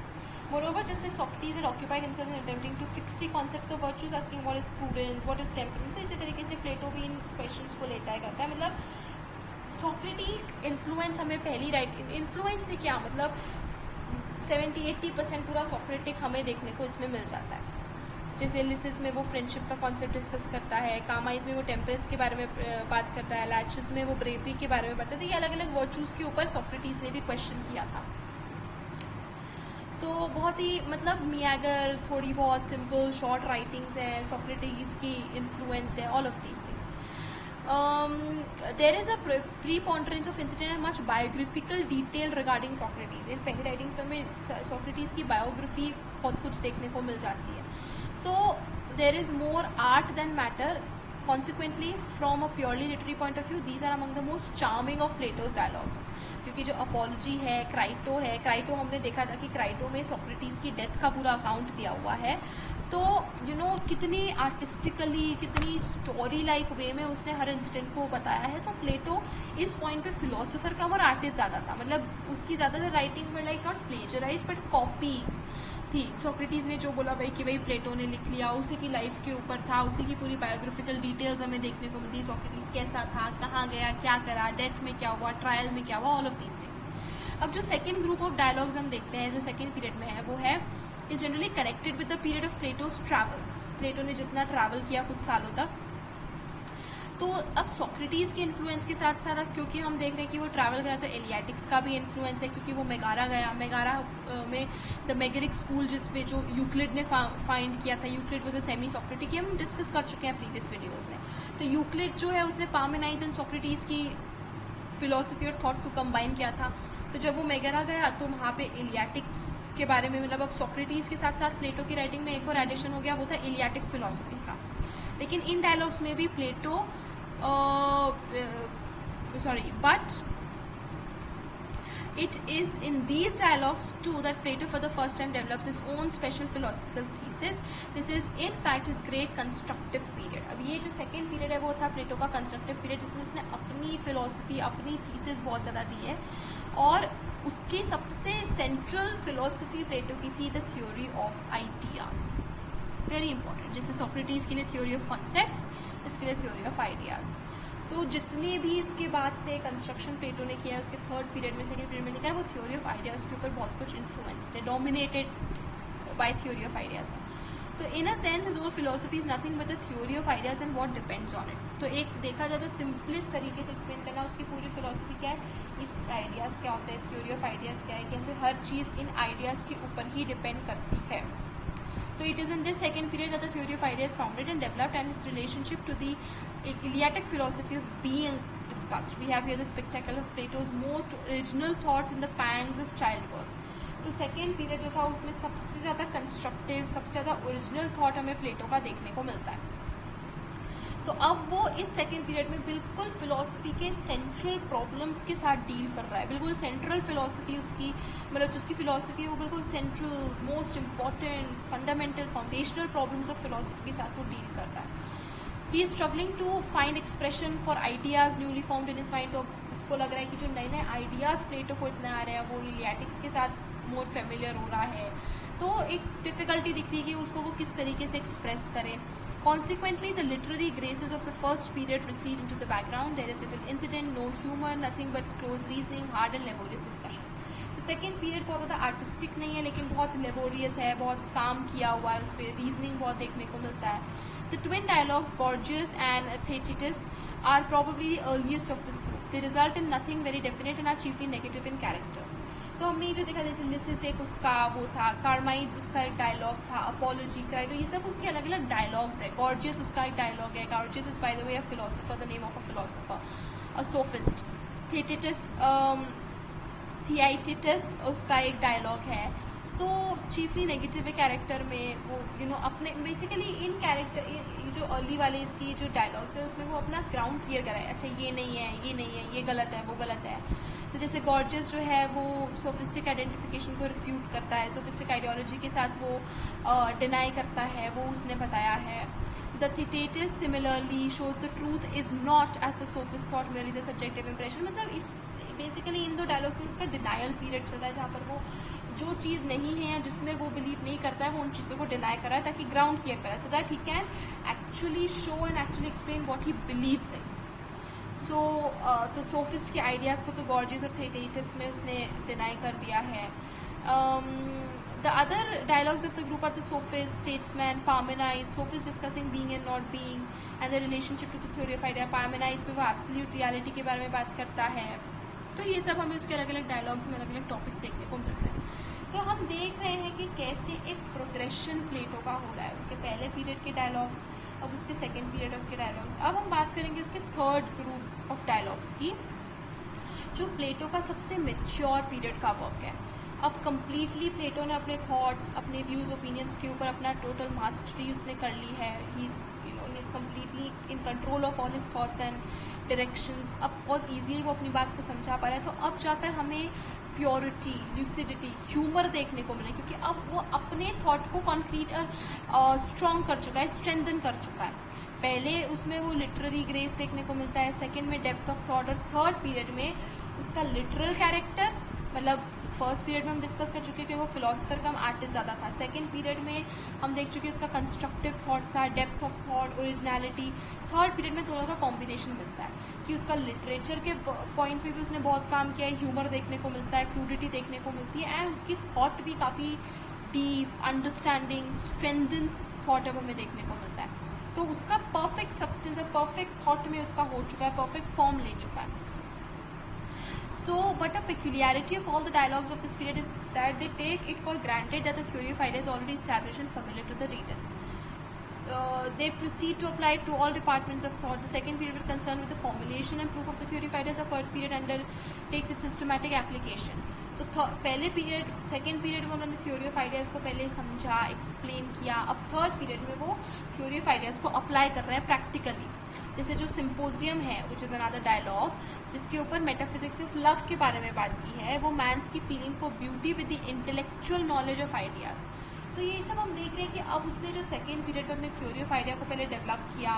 Moreover, just as Socrates had occupied himself in attempting to fix the concepts of virtues, asking what is prudence, what is temperance, so इसी तरीके से प्लेटो भी इन क्वेश्चंस को लेता है करता है। मतलब सोक्रेटिक इन्फ्लुएंस हमें पहली राइटिंग, इन्फ्लुएंस से क्या मतलब 70-80% पूरा सोक्रेटिक हमें देखने को इसमें मिल जाता है। जैसे लिसिस में वो फ्रेंडशिप का कॉन्सेप्ट डिस्कस करता है, कामाइज में वो टेम्परेंस के बारे में बात करता है, लैचेस में वो ब्रेवरी के बारे में बताता है। ये अलग अलग वर्चूज़ के ऊपर सोक्रेटिस ने भी क्वेश्चन किया था। तो बहुत ही मतलब मियागर, थोड़ी बहुत सिंपल शॉर्ट राइटिंग्स हैं, सोक्रेटिस की इन्फ्लुएंस्ड है, all of these things. There is a preponderance of incident and much biographical detail regarding Socrates. इन पहली राइटिंग्स में हमें सोक्रेटिस की बायोग्राफी बहुत कुछ देखने को मिल जाती है। तो there is more art than matter. Consequently, from a purely literary point of view, these are among the most charming of Plato's dialogues. क्योंकि जो अपॉलॉजी है, क्राइटो हमने देखा था कि क्राइटो में सोक्रेटिस की डेथ का पूरा अकाउंट दिया हुआ है। तो कितनी आर्टिस्टिकली, कितनी स्टोरी लाइक वे में उसने हर इंसिडेंट को बताया है। तो प्लेटो इस पॉइंट पे फिलोसोफर कम और आर्टिस्ट ज़्यादा था। मतलब उसकी ज़्यादातर राइटिंग में like not plagiarise but copies थी। सोक्रेटिस ने जो बोला भाई प्लेटो ने लिख लिया, उसी की लाइफ के ऊपर था, उसी की पूरी बायोग्राफिकल डिटेल्स हमें देखने को मिलती है। सोक्रेटिस कैसा था, कहाँ गया, क्या करा, डेथ में क्या हुआ, ट्रायल में क्या हुआ, ऑल ऑफ दीज थिंग्स। अब जो सेकेंड ग्रुप ऑफ डायलॉग्स हम देखते हैं जो सेकेंड पीरियड में है वो है is generally connected with the period of Plato's travels. Plato ने जितना ट्रैवल किया कुछ सालों तक, तो अब सोक्रेटिस के इन्फ्लुएंस के साथ साथ अब क्योंकि हम देख रहे हैं कि वो ट्रैवल करा तो एलियाटिक्स का भी इन्फ्लुएंस है, क्योंकि वो मेगारा गया। मेगारा में द मेगरिक स्कूल जिसपे जो यूक्लिड ने फाइंड किया था, Euclid was a semi Socratic, हम डिस्कस कर चुके हैं प्रीवियस वीडियोज़ में। तो यूक्लिड जो है उसने पार्मेनाइड्स एंड सोक्रेटिस की फिलोसफी और थॉट को कंबाइन किया था। तो जब वो मेगारा गया तो वहाँ पे एलियाटिक्स के बारे में, मतलब अब सोक्रेटिस के साथ साथ प्लेटो की राइटिंग में एक और एडिशन हो गया, वो था एलियाटिक फिलोसफी का। लेकिन इन डायलॉग्स में भी प्लेटो It is in these dialogues too that Plato for the first time develops his own special philosophical thesis. This is in fact his great constructive period. अब ये जो second period है वो था प्लेटो का constructive period, जिसमें उसने अपनी philosophy, अपनी thesis बहुत ज़्यादा दी है, और उसकी सबसे central philosophy प्लेटो की थी the theory of ideas. Very important. जैसे सोक्रेटिस के लिए theory of concepts, इसके लिए theory of ideas. तो जितने भी इसके बाद से कंस्ट्रक्शन प्लेटो ने किया है उसके थर्ड पीरियड में, सेकंड पीरियड में लिखा है, वो थ्योरी ऑफ आइडियाज़ के ऊपर बहुत कुछ इन्फ्लुएंस्ड है, dominated by theory of ideas है. तो in a sense his whole philosophy is nothing but the theory of ideas and what depends on it. तो एक देखा जाए तो सिंपलेस्ट तरीके से एक्सप्लेन करना, उसकी पूरी फिलोसफी क्या है, ये आइडियाज़ क्या होते हैं, थ्योरी ऑफ आइडियाज़ क्या है, कैसे हर चीज़ इन आइडियाज़ के ऊपर ही डिपेंड करती है. So it is in this second period that the theory of ideas founded and developed, and its relationship to the Eleatic philosophy of being discussed. We have here the spectacle of Plato's most original thoughts in the pangs of childbirth. तो second period जो था उसमें सबसे ज़्यादा constructive, सबसे ज़्यादा original thought हमें प्लेटो का देखने को मिलता है. तो अब वो इस सेकेंड पीरियड में बिल्कुल फिलॉसफी के सेंट्रल प्रॉब्लम्स के साथ डील कर रहा है. बिल्कुल सेंट्रल फिलॉसफी उसकी, मतलब जिसकी फिलॉसफी है वो बिल्कुल central, most important, fundamental, foundational problems of philosophy के साथ वो डील कर रहा है. He is struggling to find expression for ideas newly found in his mind. तो उसको लग रहा है कि जो नए नए आइडियाज़ प्लेटो को इतने आ रहे हैं वो इलियाटिक्स के साथ मोर फेमिलियर हो रहा है. तो एक डिफ़िकल्टी दिख रही है कि उसको वो किस तरीके से एक्सप्रेस करे. Consequently, the literary graces of the first period recede into the background. There is little incident, no humor, nothing but close reasoning, hard and laborious discussion. तो सेकेंड पीरियड बहुत ज़्यादा आर्टिस्टिक नहीं है, लेकिन बहुत लेबोरियस है, बहुत काम किया हुआ है, उस पर रीजनिंग बहुत देखने को मिलता है. The twin dialogues, Gorgias and Theaetetus, are probably the earliest of this group. They result in nothing very definite and are chiefly negative in character. तो हमने जो देखा, जैसे लिसिस एक उसका वो था, कार्माइड्स उसका एक डायलॉग था, अपोलॉजी, क्राइडो, ये सब उसके अलग अलग डायलॉग्स है. गॉर्जियस उसका एक डायलॉग है. Gorgias is by the way a philosopher, the name of a philosopher, a sophist. Theaetetus उसका एक डायलॉग है. तो चीफली नेगेटिव कैरेक्टर में वो अपने बेसिकली इन कैरेक्टर, ये जो अर्ली वाले इसकी जो डायलॉग्स है उसमें वो अपना ग्राउंड क्लियर कराए. अच्छा ये नहीं है, ये नहीं है, ये गलत है, वो गलत है. तो जैसे गॉर्जियस जो है वो सोफिस्टिक आइडेंटिफिकेशन को रिफ्यूट करता है, सोफिस्टिक आइडियोलॉजी के साथ वो डिनाई करता है, वो उसने बताया है. The Theaetetus similarly shows the truth is not as the sophist thought merely the subjective impression. मतलब इस बेसिकली इन दो डायलॉग्स में उसका डिनायल पीरियड चल रहा है, जहाँ पर वो जो चीज़ नहीं है या जिसमें वो बिलीव नहीं करता है वो उन चीज़ों को डिनाई कर रहा है ताकि ग्राउंड क्लियर कराए, so that he can actually show and actually explain what he believes in. So तो सोफिस्ट के आइडियाज़ को तो गॉर्जियस और थिएटेटस में उसने डिनाई कर दिया है. The other dialogues of the group are the Sophist, Statesman, Parmenides. Sophist discussing being and not being and the relationship to the theory of idea. Parmenides में वो एब्सोल्यूट रियलिटी के बारे में बात करता है. तो ये सब हमें उसके अलग अलग डायलॉग्स में अलग अलग टॉपिक्स देखने को मिल रहे हैं. तो हम देख रहे हैं कि कैसे एक प्रोग्रेशन प्लेटो का हो रहा है. उसके पहले पीरियड के डायलॉग्स, अब उसके सेकेंड पीरियड के डायलॉग्स. अब हम बात करेंगे उसके थर्ड ग्रुप ऑफ डायलॉग्स की, जो प्लेटो का सबसे मेच्योर पीरियड का वर्क है. अब कम्प्लीटली प्लेटो ने अपने थॉट्स, अपने व्यूज़, ओपिनियंस के ऊपर अपना टोटल मास्टरी उसने कर ली है. He is completely in control of all his thoughts and directions. अब बहुत ईजीली वो अपनी बात को समझा पा रहा है. तो अब जाकर हमें प्योरिटी, ल्यूसिडिटी, ह्यूमर देखने को मिले, क्योंकि अब वो अपने थॉट को कॉन्क्रीट और स्ट्रॉन्ग कर चुका है, स्ट्रेंथन कर चुका है. पहले उसमें वो लिटरेरी ग्रेस देखने को मिलता है, सेकंड में डेप्थ ऑफ थॉट, और थर्ड पीरियड में उसका लिटरल कैरेक्टर. मतलब फर्स्ट पीरियड में हम डिस्कस कर चुके हैं कि वो फिलोसोफर कम आर्टिस्ट ज़्यादा था. सेकंड पीरियड में हम देख चुके हैं उसका कंस्ट्रक्टिव थॉट था, depth of thought, originality. Third period में दोनों का कॉम्बिनेशन मिलता है कि उसका लिटरेचर के पॉइंट पे भी उसने बहुत काम किया है, ह्यूमर देखने को मिलता है, क्रूडिटी देखने को मिलती है, एंड उसकी थॉट भी काफ़ी डीप, अंडरस्टैंडिंग, स्ट्रेंथन थॉट अब हमें देखने को मिलता है. तो उसका परफेक्ट सब्सटेंस, परफेक्ट थॉट में उसका हो चुका है, परफेक्ट फॉर्म ले चुका है. So, but a peculiarity of all the dialogues of this period is that they take it for granted that the theory of ideas is already established and familiar to the reader. They proceed to apply it to all departments of thought. The second period is concerned with the formulation and proof of the theory of ideas. The third period undertakes its systematic application. तो पहले period, second period में उन्होंने theory of ideas को पहले समझा, explain किया. अब third period में वो थ्योरी ऑफ आइडियाज़ को अप्लाई कर रहे हैं प्रैक्टिकली. जैसे जो सिंपोजियम है विच इज़ अनदर डायलॉग, जिसके ऊपर मेटाफिजिक्स ऑफ लव के बारे में बात की है, वो मैंस की feeling for beauty with the intellectual knowledge of ideas. तो ये सब हम देख रहे हैं कि अब उसने जो सेकेंड पीरियड में अपने थ्योरी ऑफ आइडिया को पहले डेवलप किया,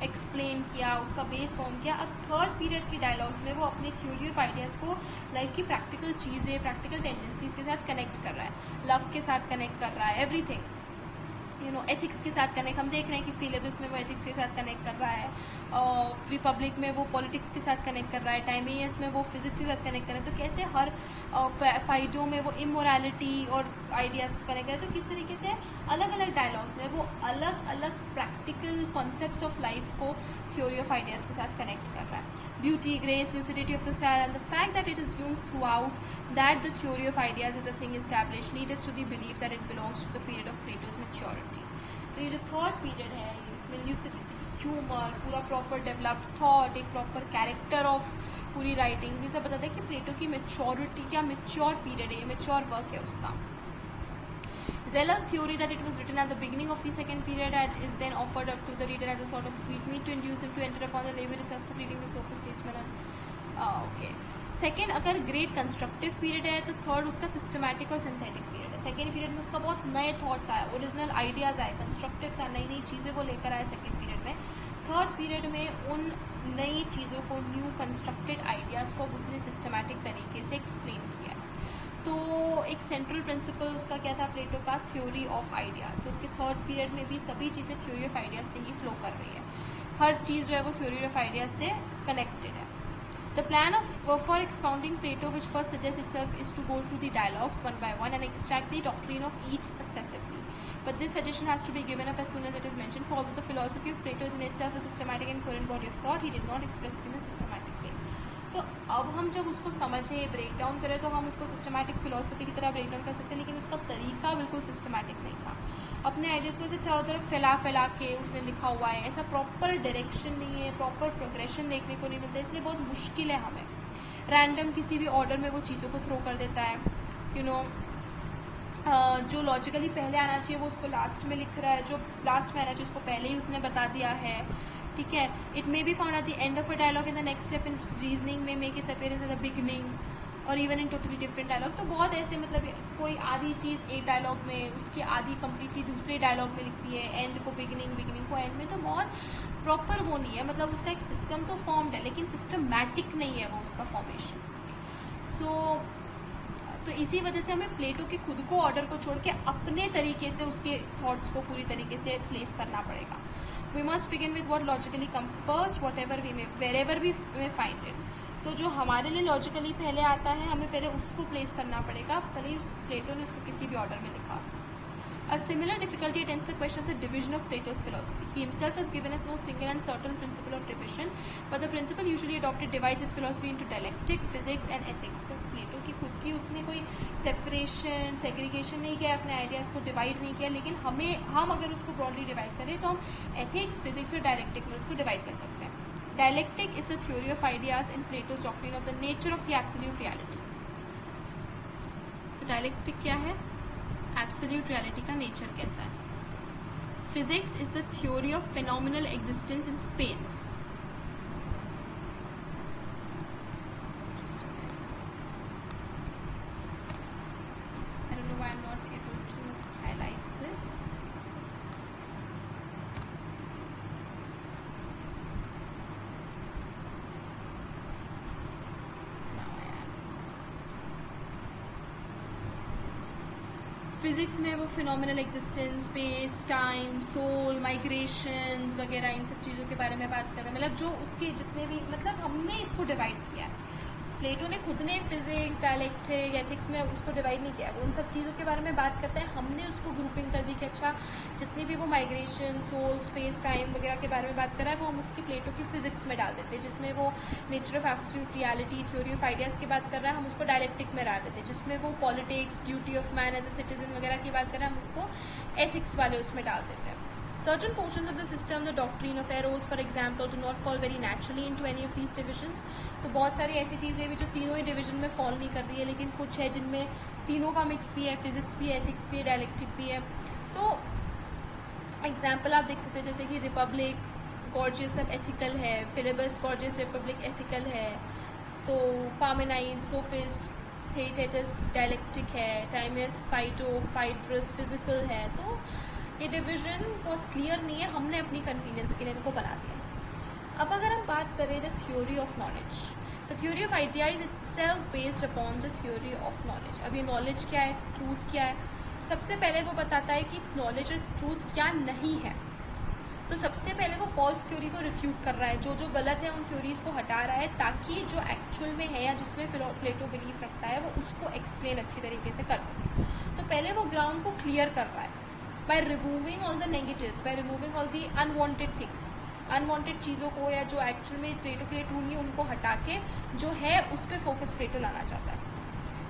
एक्सप्लेन किया, उसका बेस फॉर्म किया। अब थर्ड पीरियड के डायलॉग्स में वो अपनी थ्योरी ऑफ आइडियाज़ को लाइफ की प्रैक्टिकल चीज़ें, प्रैक्टिकल टेंडेंसीज के साथ कनेक्ट कर रहा है, लव के साथ कनेक्ट कर रहा है, एवरीथिंग एथिक्स के साथ कनेक्ट, हम देख रहे हैं कि फिलिबस में वो एथिक्स के साथ कनेक्ट कर रहा है, रिपब्लिक में वो पॉलिटिक्स के साथ कनेक्ट कर रहा है, टाइमेयस में वो फिजिक्स के साथ कनेक्ट कर रहा है। तो कैसे हर फाइजो में वो इमोरलिटी और आइडियाज़ को कनेक्ट कर रहा है। तो किस तरीके से अलग अलग डायलॉग में वो अलग अलग प्रैक्टिकल कॉन्सेप्ट्स ऑफ लाइफ को थ्योरी ऑफ आइडियाज़ के साथ कनेक्ट कर रहा है। Beauty, grace, lucidity of the style and the fact that it assumes throughout that the theory of ideas is a thing established lead us to the belief that it belongs to the period of Plato's maturity. तो ये जो third period है इसमें lucidity, humour, पूरा proper developed thought, एक proper character of पूरी writings, ये सब बताता है कि प्लेटो की मेच्योरिटी क्या मेच्योर पीरियड है, ये मेच्योर वर्क है उसका। Zeller's theory that it was written at the beginning of the second period and is then offered up to the reader as a sort of sweetmeat to induce him to enter upon the laborious task of reading the Sophist statesman and okay. Second अगर great constructive period है तो third उसका systematic और synthetic period है। Second period में उसका बहुत नए थॉट्स आए, ओरिजिनल आइडियाज़ आए, कंस्ट्रक्टिव था, नई नई चीज़ें वो लेकर आए सेकेंड पीरियड में। थर्ड पीरियड में उन नई चीज़ों को, न्यू कंस्ट्रक्टेड आइडियाज़ को उसने सिस्टमैटिक तरीके से एक्सप्लेन किया है। तो एक सेंट्रल प्रिंसिपल उसका क्या था प्लेटो का, थ्योरी ऑफ आइडियाज़। तो उसके थर्ड पीरियड में भी सभी चीज़ें थ्योरी ऑफ आइडियाज़ से ही फ्लो कर रही है, हर चीज़ जो है वो थ्योरी ऑफ आइडियाज़ से कनेक्टेड है। The plan for expounding Plato, which first suggests itself, is to go through the dialogues one by one and extract the doctrine of each successively. But this suggestion has to be given up as soon as it is mentioned, for although the philosophy of Plato is in itself a systematic and coherent body of thought, he did not express it in a systematic way. तो अब हम जब उसको समझें, break down करें, तो हम उसको सिस्टमैटिक फिलोसफी की तरह ब्रेक डाउन कर सकते हैं, लेकिन उसका तरीका बिल्कुल सिस्टमैटिक नहीं था। अपने आइडियाज़ को चारों तरफ फैला के उसने लिखा हुआ है, ऐसा प्रॉपर डायरेक्शन नहीं है, प्रॉपर प्रोग्रेशन देखने को नहीं मिलता, इसलिए बहुत मुश्किल है हमें। रैंडम किसी भी ऑर्डर में वो चीज़ों को थ्रो कर देता है, जो लॉजिकली पहले आना चाहिए वो उसको लास्ट में लिख रहा है, जो लास्ट में आना चाहिए उसको पहले ही उसने बता दिया है, ठीक है। It may be found at the end of a dialogue in the next step in reasoning में make its appearance at the beginning और even in totally different dialogue. तो बहुत ऐसे मतलब कोई आधी चीज़ एक डायलॉग में, उसकी आधी कम्प्लीटली दूसरे डायलॉग में लिखती है, एंड को बिगनिंग, बिगनिंग को एंड में। तो बहुत प्रॉपर वो नहीं है, मतलब उसका एक सिस्टम तो फॉर्म्ड है लेकिन सिस्टमैटिक नहीं है वो उसका फॉर्मेशन। तो इसी वजह से हमें प्लेटो के खुद को ऑर्डर को छोड़ के अपने तरीके से उसके थॉट्स को पूरी तरीके से प्लेस करना पड़ेगा। We must begin with what logically comes first, whatever we may, wherever we may find it. तो जो हमारे लिए लॉजिकली पहले आता है हमें पहले उसको प्लेस करना पड़ेगा, भले ही प्लेटो ने उसको किसी भी ऑर्डर में लिखा। A similar difficulty attends the question of the division of Plato's philosophy. He himself has given us no single and certain principle of division, but the principle usually adopted divides his philosophy into dialectic, physics and ethics. तो प्लेटो की खुद की उसने कोई separation, segregation नहीं किया, अपने ideas को डिवाइड नहीं किया, लेकिन हम अगर उसको ब्रॉडली डिवाइड करें तो हम एथिक्स, फिजिक्स और डायलेक्टिक में उसको डिवाइड कर सकते हैं। Dialectic is the theory of ideas in Plato's doctrine of the nature of the absolute reality. तो डायलेक्टिक क्या है? एब्सोल्यूट रियलिटी का नेचर कैसा है। Physics is the theory of phenomenal existence in space. I don't know why I am not able to highlight this. Physics में वो phenomenal existence, space, time, soul, migrations वगैरह इन सब चीज़ों के बारे में बात कर रहे हैं। मतलब जो उसके जितने भी, मतलब हमने इसको डिवाइड किया है, प्लेटो ने खुद ने फिजिक्स, डायलेक्टिक, एथिक्स में उसको डिवाइड नहीं किया। वो उन सब चीज़ों के बारे में बात करते हैं, हमने उसको ग्रुपिंग कर दी कि अच्छा जितनी भी वो माइग्रेशन, सोल, स्पेस, टाइम वगैरह के बारे में बात कर रहा है वो हम उसकी प्लेटो की फिजिक्स में डाल देते हैं। जिसमें वो nature of absolute reality, theory of ideas की बात कर रहा है हम उसको डायलेक्टिक में डाल देते हैं। जिसमें वो politics, duty of man as a citizen वगैरह की बात कर रहे हैं हम उसको एथिक्स वाले उसमें डाल देते हैं। Certain portions of the system, the doctrine of eros, for example, do not fall very naturally into any of these divisions. तो बहुत सारी ऐसी चीज़ें भी जो तीनों ही डिवीजन में फॉल नहीं कर रही है, लेकिन कुछ है जिनमें तीनों का मिक्स भी है, फिजिक्स भी है, एथिक्स भी है, डायलेक्टिक भी है। तो एग्जाम्पल आप देख सकते हैं जैसे कि रिपब्लिक, गॉर्जियस अब एथिकल है, फिलिबस गॉर्जियस रिपब्लिक एथिकल है, तो पार्मेनाइड सोफिस्ट, थेटेटस डायलेक्टिक है, टाइमस फाइड्रस फिजिकल है। तो ये डिवीजन बहुत क्लियर नहीं है, हमने अपनी कन्वीनियंस के लिए इनको बना दिया। अब अगर हम बात करें the theory of knowledge, the theory of idea is itself based upon the theory of knowledge. अब ये नॉलेज क्या है, ट्रूथ क्या है, सबसे पहले वो बताता है कि नॉलेज और ट्रूथ क्या नहीं है। तो सबसे पहले वो फॉल्स थ्योरी को रिफ्यूट कर रहा है, जो गलत है उन थ्योरीज को हटा रहा है, ताकि जो एक्चुअल में है या जिसमें प्लेटो बिलीव रखता है वो उसको एक्सप्लेन अच्छी तरीके से कर सके। तो पहले वो ग्राउंड को क्लियर कर रहा है by removing all the negatives, by removing all the unwanted things, unwanted चीज़ों को या जो एक्चुअल में प्लेटो के लिए ट्रू नहीं उनको हटा के जो है उस पर फोकस प्लेटो लाना चाहता है।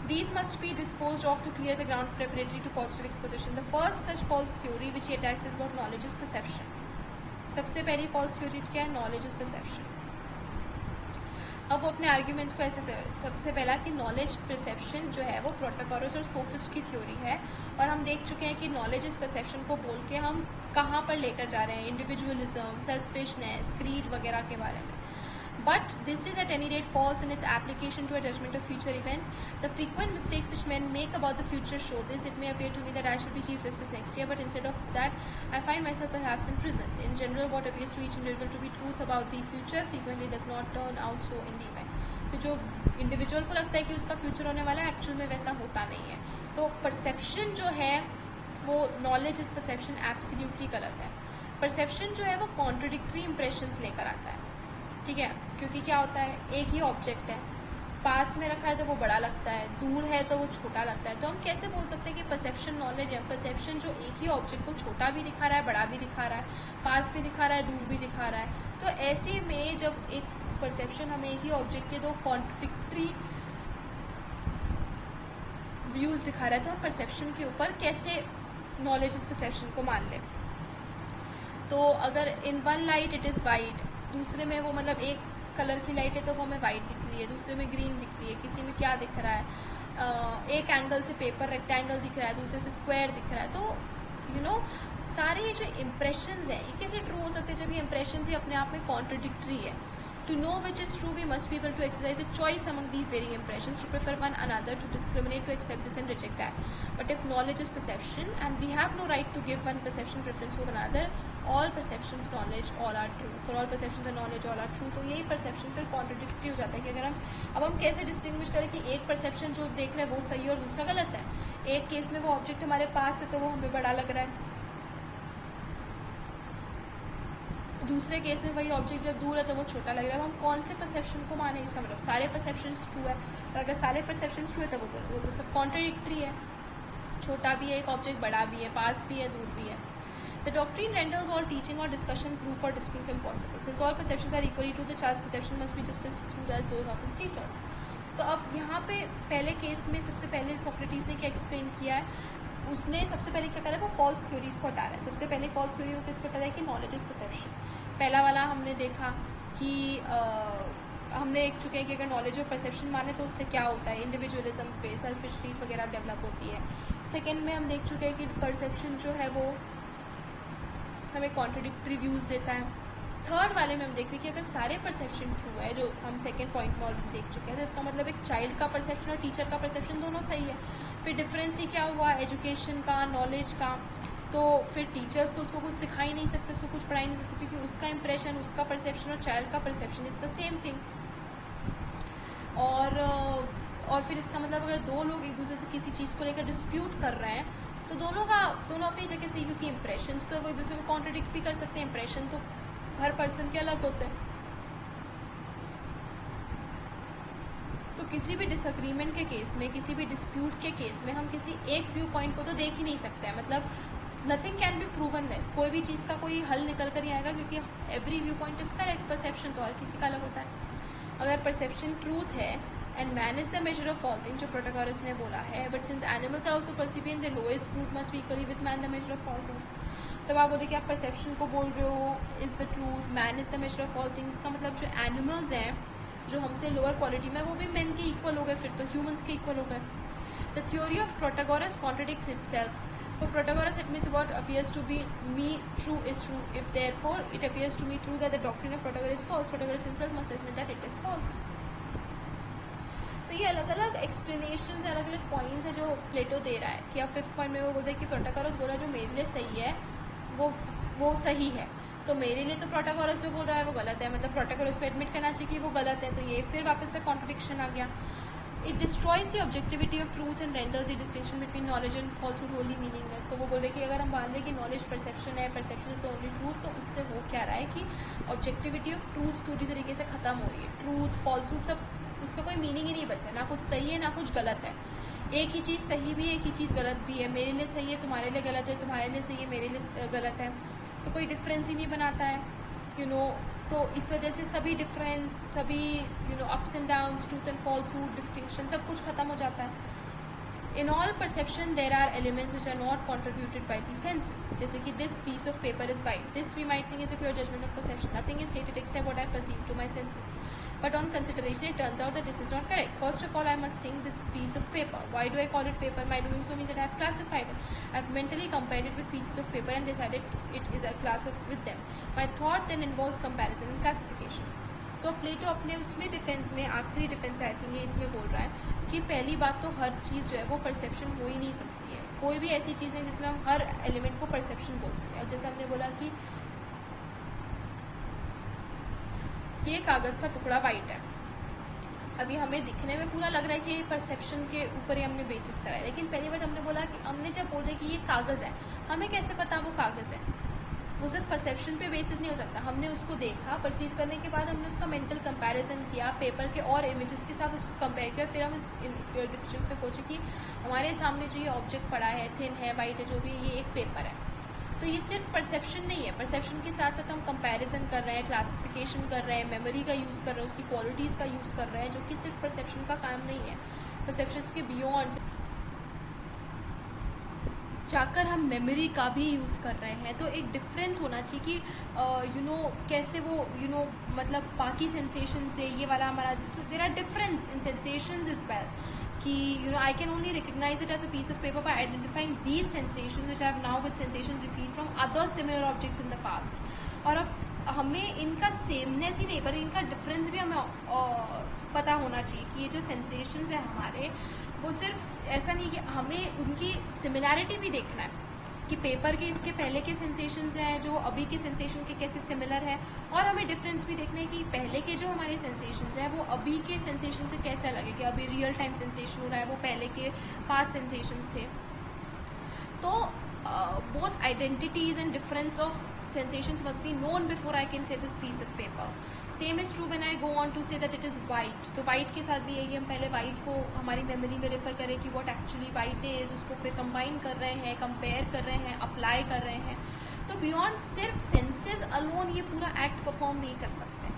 These must be disposed of to clear the ground preparatory to positive exposition. The first such false theory which he attacks is about knowledge is perception. सबसे पहली false theory क्या है, knowledge is perception. अब वो अपने arguments को ऐसे सबसे पहला कि नॉलेज परसेप्शन जो है वो प्रोटोकॉरस और सोफिस्ट की थ्योरी है, और हम देख चुके हैं कि नॉलेज इस परसेप्शन को बोल के हम कहाँ पर लेकर जा रहे हैं, इंडिविजुअलिज्म, सेल्फिशनेस, क्रीड वगैरह के बारे में। But this is at any rate false in its application to a judgment of future events. The frequent mistakes which men make about the future show this. It may appear to me that I shall be Chief Justice next year, but instead of that, I find myself perhaps in prison. In general, what appears to each individual to be truth about the future frequently does not turn out so in the event. तो जो individual को लगता है कि उसका future होने वाला है, एक्चुअल में वैसा होता नहीं है। तो परसेप्शन जो है वो नॉलेज इस परसेप्शन एब्सोल्युटली गलत है। परसेप्शन जो है वो कॉन्ट्रडिक्टरी इंप्रेशंस लेकर आता है, ठीक है, क्योंकि क्या होता है, एक ही ऑब्जेक्ट है, पास में रखा है तो वो बड़ा लगता है, दूर है तो वो छोटा लगता है। तो हम कैसे बोल सकते हैं कि परसेप्शन नॉलेज है? परसेप्शन जो एक ही ऑब्जेक्ट को छोटा भी दिखा रहा है, बड़ा भी दिखा रहा है, पास भी दिखा रहा है, दूर भी दिखा रहा है। तो ऐसे में जब एक परसेप्शन हमें एक ही ऑब्जेक्ट के दो कॉन्ट्रडिक्टरी व्यूज दिखा रहा है, तो हम परसेप्शन के ऊपर कैसे नॉलेज इस परसेप्शन को मान लें? तो अगर in one light it is white, दूसरे में वो मतलब एक कलर की लाइट है तो वो हमें वाइट दिख रही है, दूसरे में ग्रीन दिख रही है, किसी में क्या दिख रहा है, एक एंगल से पेपर रेक्टेंगल दिख रहा है, दूसरे से स्क्वायर दिख रहा है। तो सारे ये जो इम्प्रेशंस हैं ये कैसे ट्रू हो सकते हैं जब ये इम्प्रेशंस ही अपने आप में कॉन्ट्रडिक्टरी है? To know which is true, we must be able to exercise a choice among these varying impressions, to prefer one another, to discriminate, to accept this and reject that. But if knowledge is perception, and we have no right to give one perception preference over another, all perceptions, knowledge, all are true. For all perceptions and knowledge, all are true. तो यही perception फिर contradictory हो जाता है कि अगर हम कैसे डिस्टिंग्विश करें कि एक परसेप्शन जो देख रहे हैं वो सही और दूसरा गलत है। एक केस में वो ऑब्जेक्ट हमारे पास है तो वो हमें बड़ा लग रहा है, दूसरे केस में वही ऑब्जेक्ट जब दूर है तो वो छोटा लग रहा है। हम कौन से परसेप्शन को माने? इसका मतलब सारे परसेप्शंस ट्रू है, और अगर सारे परसेप्शंस ट्रू है तो वो तो सब कॉन्ट्रडिक्टरी है, छोटा भी है एक ऑब्जेक्ट, बड़ा भी है, पास भी है, दूर भी है। The doctrine renders all teaching or discussion proof or disproof impossible. Since all perceptions are equally true, the child's perception must be just as true as those of his teachers. तो अब यहाँ पे पहले केस में सबसे पहले Socrates ने क्या एक्सप्लेन किया है? उसने सबसे पहले क्या करा है, वो फॉल्स थ्योरीज को हटा रहा है। सबसे पहले फॉल्स थ्योरी को किसको हटा रहा है कि नॉलेज इज परसेप्शन। पहला वाला हमने देखा कि हमने देख चुके हैं कि अगर नॉलेज और परसेप्शन माने तो उससे क्या होता है, इंडिविजुअलिज्म पे सेल्फिशनेस वगैरह डेवलप होती है। सेकेंड में हम देख चुके हैं कि परसेप्शन जो है वो हमें कॉन्ट्रडिक्टरी व्यूज़ देता है। थर्ड वाले में हम देख रहे हैं कि अगर सारे परसेप्शन ट्रू है, जो हम सेकेंड पॉइंट में ऑलरेडी देख चुके हैं, तो इसका मतलब एक चाइल्ड का परसेप्शन और टीचर का परसेप्शन दोनों सही है। फिर डिफरेंस ही क्या हुआ, एजुकेशन का, नॉलेज का। तो फिर टीचर्स तो उसको कुछ सिखा ही नहीं सकते, उसको कुछ पढ़ा ही नहीं सकते, क्योंकि उसका इंप्रेशन, उसका परसेप्शन और चाइल्ड का perception is the same thing. और फिर इसका मतलब अगर दो लोग एक दूसरे से किसी चीज़ को लेकर डिस्प्यूट कर रहे हैं तो दोनों अपनी जगह से, क्योंकि इंप्रेशंस तो वो एक दूसरे को कॉन्ट्रडिक्ट भी कर सकते हैं, इंप्रेशन तो हर पर्सन के अलग होते हैं। तो किसी भी डिसएग्रीमेंट के केस में, किसी भी डिस्प्यूट के केस में हम किसी एक व्यू पॉइंट को तो देख ही नहीं सकते हैं, मतलब nothing can be proven that, कोई भी चीज़ का कोई हल निकल कर ही आएगा, क्योंकि every view point is correct. Perception तो हर किसी का अलग होता है। अगर परसेप्शन ट्रूथ है and man is the measure of all things, जो प्रोटोकॉरस ने बोला है, but since animals are also perceiving the lowest fruit must be equally with man the measure of all things. तब आप बोले कि आप परसेप्शन को बोल रहे हो is the truth, man is the measure of all things, का मतलब जो एनिमल्स हैं जो हमसे लोअर क्वालिटी में, वो भी मैन के इक्वल हो गए, फिर तो ह्यूमंस के इक्वल हो गए। The theory of Protagoras contradicts itself For Protagoras, it means what appears to be me true is true. If therefore it appears to me true that the doctrine of Protagoras is false, Protagoras himself must admit that it is false. तो ये अलग अलग explanation है, अलग अलग points है जो प्लेटो दे रहा है कि अब फिफ्थ पॉइंट में वो बोलते हैं कि प्रोटागोरस बोला जो मेरे लिए सही है वो सही है, तो मेरे लिए तो प्रोटागोरस जो बोल रहा है वो गलत है, मतलब प्रोटागोरस को एडमिट करना चाहिए कि वो गलत है, तो ये फिर वापस से कॉन्ट्रडिक्शन आ गया. It destroys the objectivity of truth and renders the distinction between knowledge and falsehood Holi meaningless. तो वो बोले कि अगर हम मान लें कि नॉलेज परसेप्शन है, perception is the only truth, तो उससे हो क्या रहा है कि ऑब्जेक्टिविटी ऑफ ट्रूथ पूरी तरीके से ख़त्म हो रही है. ट्रूथ फॉल्सहुड सब उसका कोई मीनिंग ही नहीं बचा, ना कुछ सही है ना कुछ गलत है. एक ही चीज़ सही भी है, एक ही चीज़ गलत भी है. मेरे लिए सही है, तुम्हारे लिए गलत है, तुम्हारे लिए सही है, मेरे लिए गलत है. तो कोई डिफरेंस ही नहीं बनाता है, यू नो. तो इस वजह से सभी डिफरेंस, सभी ups and downs, truth and falsehood, distinction सब कुछ खत्म हो जाता है. In all perception there are elements which are not contributed by the senses. जैसे कि this piece of paper is white. This we might think is a pure judgment of perception. Nothing is stated except what I perceive to my senses. But on consideration it turns out that this is not correct. First of all I must think this piece of paper. Why do I call it paper? My doing so means that I have classified it. I have mentally compared it with pieces of paper and decided it is a class of with them. My thought then involves comparison and classification. तो प्लेटो अपने उसमें defence में, आखिरी defence I think ये इसमें बोल रहा है कि पहली बात तो हर चीज़ जो है वो परसेप्शन हो ही नहीं सकती है. कोई भी ऐसी चीज़ नहीं जिसमें हम हर एलिमेंट को परसेप्शन बोल सकते हैं. अब जैसे हमने बोला कि ये कागज़ का टुकड़ा वाइट है, अभी हमें दिखने में पूरा लग रहा है कि ये परसेप्शन के ऊपर ही हमने बेसिस करा है, लेकिन पहली बात हमने बोला कि हमने जब बोल रहे कि ये कागज़ है, हमें कैसे पता वो कागज़ है? वो सिर्फ परसेप्शन पे बेसिस नहीं हो सकता. हमने उसको देखा, परसीव करने के बाद हमने उसका मेंटल कंपैरिजन किया, पेपर के और इमेजेस के साथ उसको कंपेयर किया, फिर हम इस डिसीजन पे पहुंचे कि हमारे सामने जो ये ऑब्जेक्ट पड़ा है, थिन है, वाइट है, जो भी, ये एक पेपर है. तो ये सिर्फ परसेप्शन नहीं है. परसेप्शन के साथ साथ हम कंपैरिजन कर रहे हैं, क्लासिफिकेशन कर रहे हैं, मेमोरी का यूज़ कर रहे हैं, उसकी क्वालिटीज़ का यूज़ कर रहे हैं, जो कि सिर्फ परसेप्शन का काम नहीं है. परसेप्शन के बियॉन्ड जाकर हम मेमोरी का भी यूज़ कर रहे हैं. तो एक डिफरेंस होना चाहिए कि कैसे वो मतलब बाकी सेंसेशन से ये वाला हमारा, there are difference in sensations is well, कि I can only recognise it as a piece of paper by identifying these sensations which I have now with sensation received from other similar objects in the past. और अब हमें इनका sameness ही नहीं पर इनका difference भी हमें पता होना चाहिए कि ये जो सेंसेशंस है हमारे, वो सिर्फ ऐसा नहीं कि हमें उनकी सिमिलैरिटी भी देखना है कि पेपर के इसके पहले के सेंसेशंस हैं जो अभी के सेंसेशन के कैसे सिमिलर है, और हमें डिफरेंस भी देखना है कि पहले के जो हमारे सेंसेशंस हैं वो अभी के सेंसेशन से कैसे अलग है, कि अभी रियल टाइम सेंसेशन हो रहा है, वो पहले के पास्ट सेंसेशंस थे. तो both identities and difference of sensations must be known before I can say this piece of paper. Same is true when I go on to say that it is white. तो white के साथ भी यही, हम पहले white को हमारी memory में रेफर करें कि what actually white is, उसको फिर कंबाइन कर रहे हैं, कंपेयर कर रहे हैं, अप्लाई कर रहे हैं. तो बियॉन्ड सिर्फ सेंसेस अलोन ये पूरा एक्ट परफॉर्म नहीं कर सकते.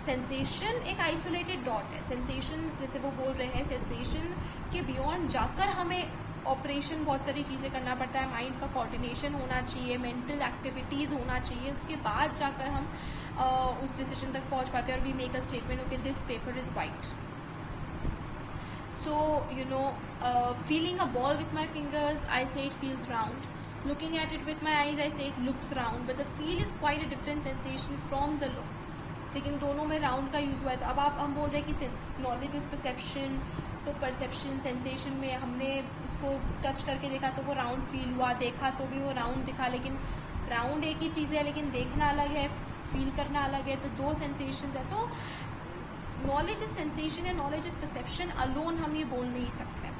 सेंसेशन एक आइसोलेटेड डॉट है. सेंसेशन जैसे वो बोल रहे हैं, सेंसेशन के बियॉन्ड जाकर हमें ऑपरेशन बहुत सारी चीज़ें करना पड़ता है. माइंड का कोऑर्डिनेशन होना चाहिए, मेंटल एक्टिविटीज़ होना चाहिए, उसके बाद जाकर हम उस डिसीजन तक पहुंच पाते हैं और we make a statement okay this paper is white. So feeling a ball with my fingers I say it feels round. Looking at it with my eyes I say it looks round, but the feel is quite a different sensation from the look. लेकिन दोनों में round का use हुआ है. तो अब हम बोल रहे हैं कि नॉलेज इज़ परसेप्शन, तो परसेप्शन सेंसेशन में हमने उसको टच करके देखा तो वो राउंड फील हुआ, देखा तो भी वो राउंड दिखा, लेकिन राउंड एक ही चीज़ है, लेकिन देखना अलग है, फील करना अलग है. तो दो सेंसेशंस है. तो नॉलेज इज सेंसेशन या नॉलेज इज परसेप्शन अलोन हम ये बोल नहीं सकते.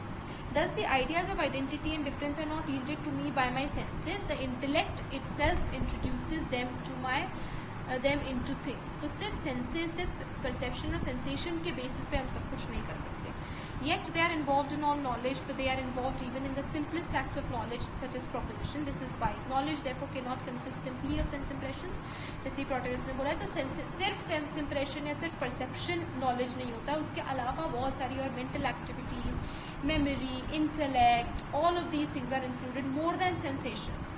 Thus the ideas of identity and difference are not yielded to me by my senses. The intellect itself introduces them to them into things. तो सिर्फ senses, सिर्फ perception और सेंसेशन के बेसिस पे हम सब कुछ नहीं कर सकते. Yet they are involved in all knowledge, for they are involved even in the simplest acts of knowledge, such as proposition. This is why knowledge therefore cannot consist simply of sense impressions. जैसे प्रोटैगोरस ने बोला है, तो सिर्फ sense impression या सिर्फ perception knowledge नहीं होता, उसके अलावा बहुत सारी और mental activities, memory, intellect, all of these things are included more than sensations.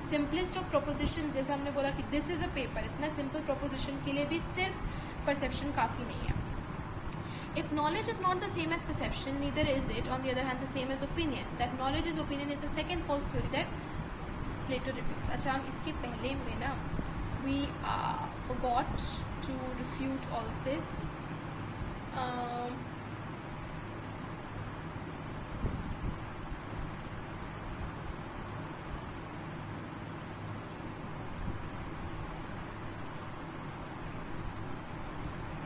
Simplest of proposition, जैसे हमने बोला कि दिस इज़ अ पेपर, इतना सिंपल प्रोपोजिशन के लिए भी सिर्फ परसेप्शन काफ़ी नहीं है. If knowledge is not the same as perception, neither is it, on the other hand, the same as opinion. That knowledge is opinion is the second false theory that Plato refutes. अच्छा, हम इसके पहले में ना we forgot to refute all of this.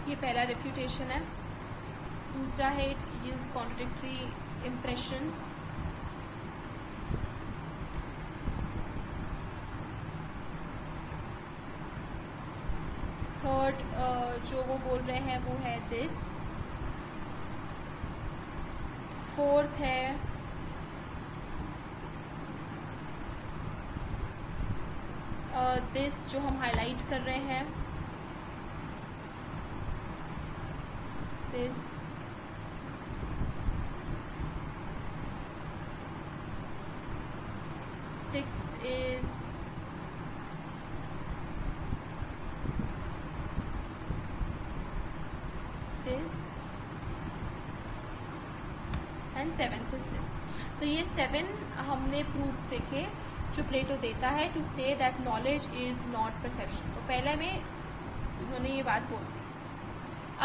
ये पहला refutation है. दूसरा है it yields contradictory impressions. Third जो वो बोल रहे हैं वो है दिस. फोर्थ है दिस जो हम हाईलाइट कर रहे हैं, this. Sixth is this and seventh is this. तो ये 7 हमने प्रूफ्स देखे जो प्लेटो देता है to say that knowledge is not perception. तो पहले में उन्होंने ये बात बोल दी.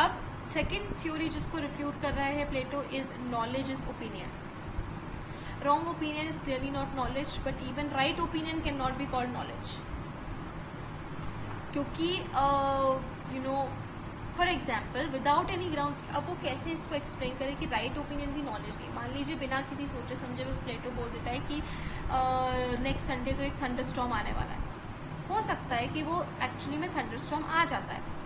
अब सेकेंड थ्योरी जिसको रिफ्यूट कर रहा है Plato is knowledge is opinion. Wrong opinion is clearly not knowledge, but even right opinion can not be called knowledge. क्योंकि you know for example without any ground, अब वो कैसे इसको एक्सप्लेन करे कि राइट ओपिनियन भी नॉलेज नहीं. मान लीजिए बिना किसी सोचे समझे बस प्लेटो बोल देता है कि नेक्स्ट संडे तो एक थंडरस्टॉर्म आने वाला है. हो सकता है कि वो एक्चुअली में थंडरस्टॉर्म आ जाता है.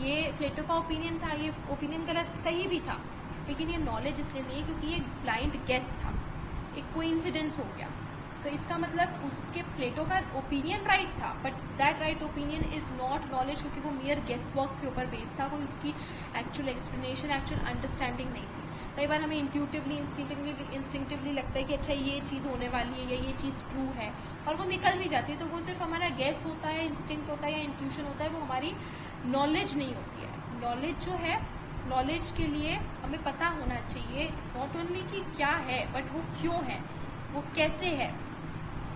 ये प्लेटो का ओपिनियन था, ये ओपिनियन गलत सही भी था, लेकिन ये नॉलेज इसलिए नहीं है क्योंकि ये ब्लाइंड गेस था, एक कोइंसिडेंस हो गया. तो इसका मतलब उसके प्लेटो का ओपिनियन राइट था, but that right opinion is not knowledge, क्योंकि वो मियर गेस वर्क के ऊपर बेस्ड था. कोई उसकी एक्चुअल एक्सप्लेनेशन, एक्चुअल अंडरस्टैंडिंग नहीं थी. कई बार हमें इंट्यूटिवली इंस्टिंक्टिवली लगता है कि अच्छा ये चीज़ होने वाली है या ये चीज़ ट्रू है, और वो निकल भी जाती है. तो वो सिर्फ हमारा गेस होता है, इंस्टिंक्ट होता है या इंट्यूशन होता है, वो हमारी नॉलेज नहीं होती है. नॉलेज जो है, नॉलेज के लिए हमें पता होना चाहिए नॉट ओनली कि क्या है, बट वो क्यों है, वो कैसे है,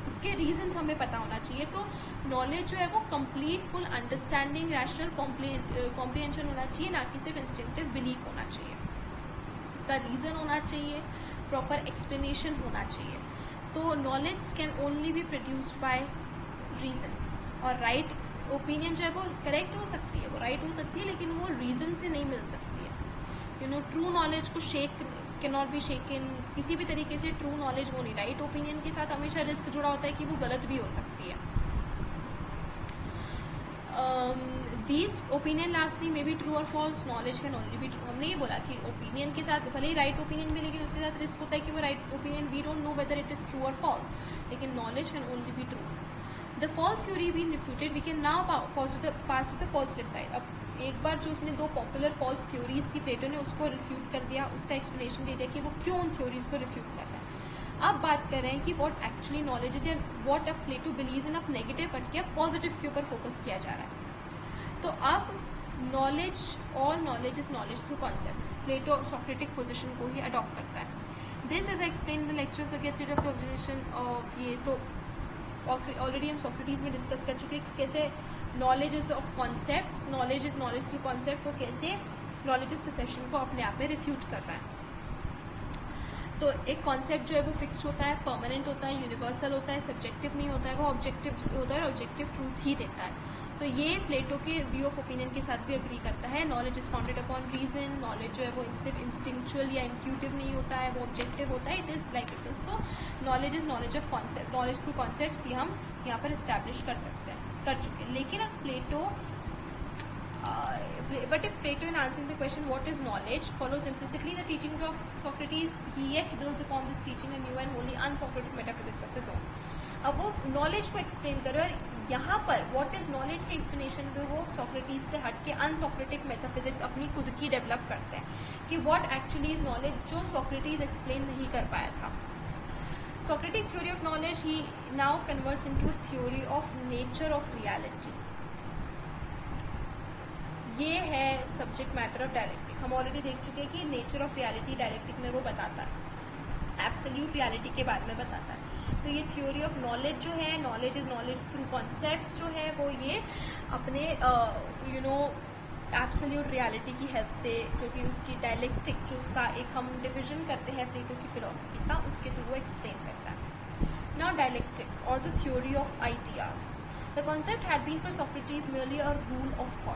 उसके रीजंस हमें पता होना चाहिए. तो नॉलेज जो है वो complete full understanding, rational comprehension होना चाहिए, ना कि सिर्फ इंस्टिंक्टिव बिलीफ होना चाहिए. उसका रीज़न होना चाहिए, प्रॉपर एक्सप्लेनेशन होना चाहिए. तो knowledge can only be produced by reason. और राइट ओपिनियन जो है वो करेक्ट हो सकती है, वो राइट हो सकती है, लेकिन वो रीज़न से नहीं मिल सकती है. यू नो ट्रू नॉलेज को शेक कैन नॉट बी शेकन. किसी भी तरीके से ट्रू नॉलेज वो नहीं. राइट ओपिनियन के साथ हमेशा रिस्क जुड़ा होता है कि वो गलत भी हो सकती है. These opinion lastly may be true और false. Knowledge can only be true. हमने ये बोला कि ओपिनियन के साथ भले ही राइट ओपिनियन भी, लेकिन उसके साथ रिस्क होता है कि वो right opinion we don't know whether it is true और फॉल्स, लेकिन knowledge can only be true. The false theory being refuted, we can now pass to the positive side. अब एक बार जो उसने 2 पॉपुलर फॉल्स थ्योरीज थी प्लेटो ने, उसको refute कर दिया, उसका एक्सप्लेनेशन दे दिया कि वो क्यों उन थ्योरीज को रिफ्यूट कर रहा है. अब बात कर रहे हैं कि व्हाट एक्चुअली नॉलेज इज, या what a Plato believes in. अब नेगेटिव हट के पॉजिटिव के ऊपर फोकस किया जा रहा है. तो अब knowledge, all knowledge is knowledge through concepts. Plato Socratic position को ही अडॉप्ट करता है. This as I explain the lectures of state of observation of ये. तो ऑलरेडी हम सोक्रेटिस में डिस्कस कर चुके हैं कि कैसे knowledge is of concepts, knowledge is knowledge through concept को कैसे नॉलेज इज परसेप्शन को अपने आप में रिफ्यूट कर रहा है. तो एक कॉन्सेप्ट जो है वो फिक्स्ड होता है, परमानेंट होता है, यूनिवर्सल होता है, सब्जेक्टिव नहीं होता है, वो ऑब्जेक्टिव होता है और ऑब्जेक्टिव ट्रूथ ही देता है. तो ये प्लेटो के व्यू ऑफ ओपिनियन के साथ भी अग्री करता है. Knowledge is founded upon reason. Knowledge जो है वो सिर्फ इंस्टिंक्चुअल या इंट्यूटिव नहीं होता है, वो ऑब्जेक्टिव होता है. It is like it is. तो knowledge is knowledge of concept, knowledge through concepts, ये हम यहाँ पर इस्टेब्लिश कर चुके हैं. लेकिन अब प्लेटो but if Plato, in answering the question what is knowledge, follows implicitly the teachings of Socrates, he yet builds upon this teaching a new and wholly unsocratic metaphysics of his own. अब वो knowledge को explain करे, और यहाँ पर what is knowledge के explanation में वो सॉक्रेटिस से हट के अनसॉक्रेटिक मेटाफिजिक्स अपनी खुद की डेवलप करते हैं कि व्हाट एक्चुअली इज नॉलेज, जो सॉक्रेटिस एक्सप्लेन नहीं कर पाया था. Socratic theory of knowledge he now converts into a theory of nature of reality. ये है सब्जेक्ट मैटर ऑफ डायलेक्टिक्स. हम ऑलरेडी देख चुके हैं कि नेचर ऑफ रियलिटी डायलेक्टिक में वो बताता है, एब्सोल्यूट रियलिटी के बारे में बताता है। तो ये थ्योरी ऑफ नॉलेज जो है, knowledge is knowledge through concepts जो है, वो ये अपने एब्सोल्यूट रियलिटी की हेल्प से, जो कि उसकी डायलेक्टिक, जो उसका एक हम डिविजन करते हैं प्लेटो की फिलोसफी का, उसके थ्रू वो एक्सप्लेन करता है। नाउ डायलेक्टिक और the theory of ideas. The concept had been for Socrates merely a rule of thought.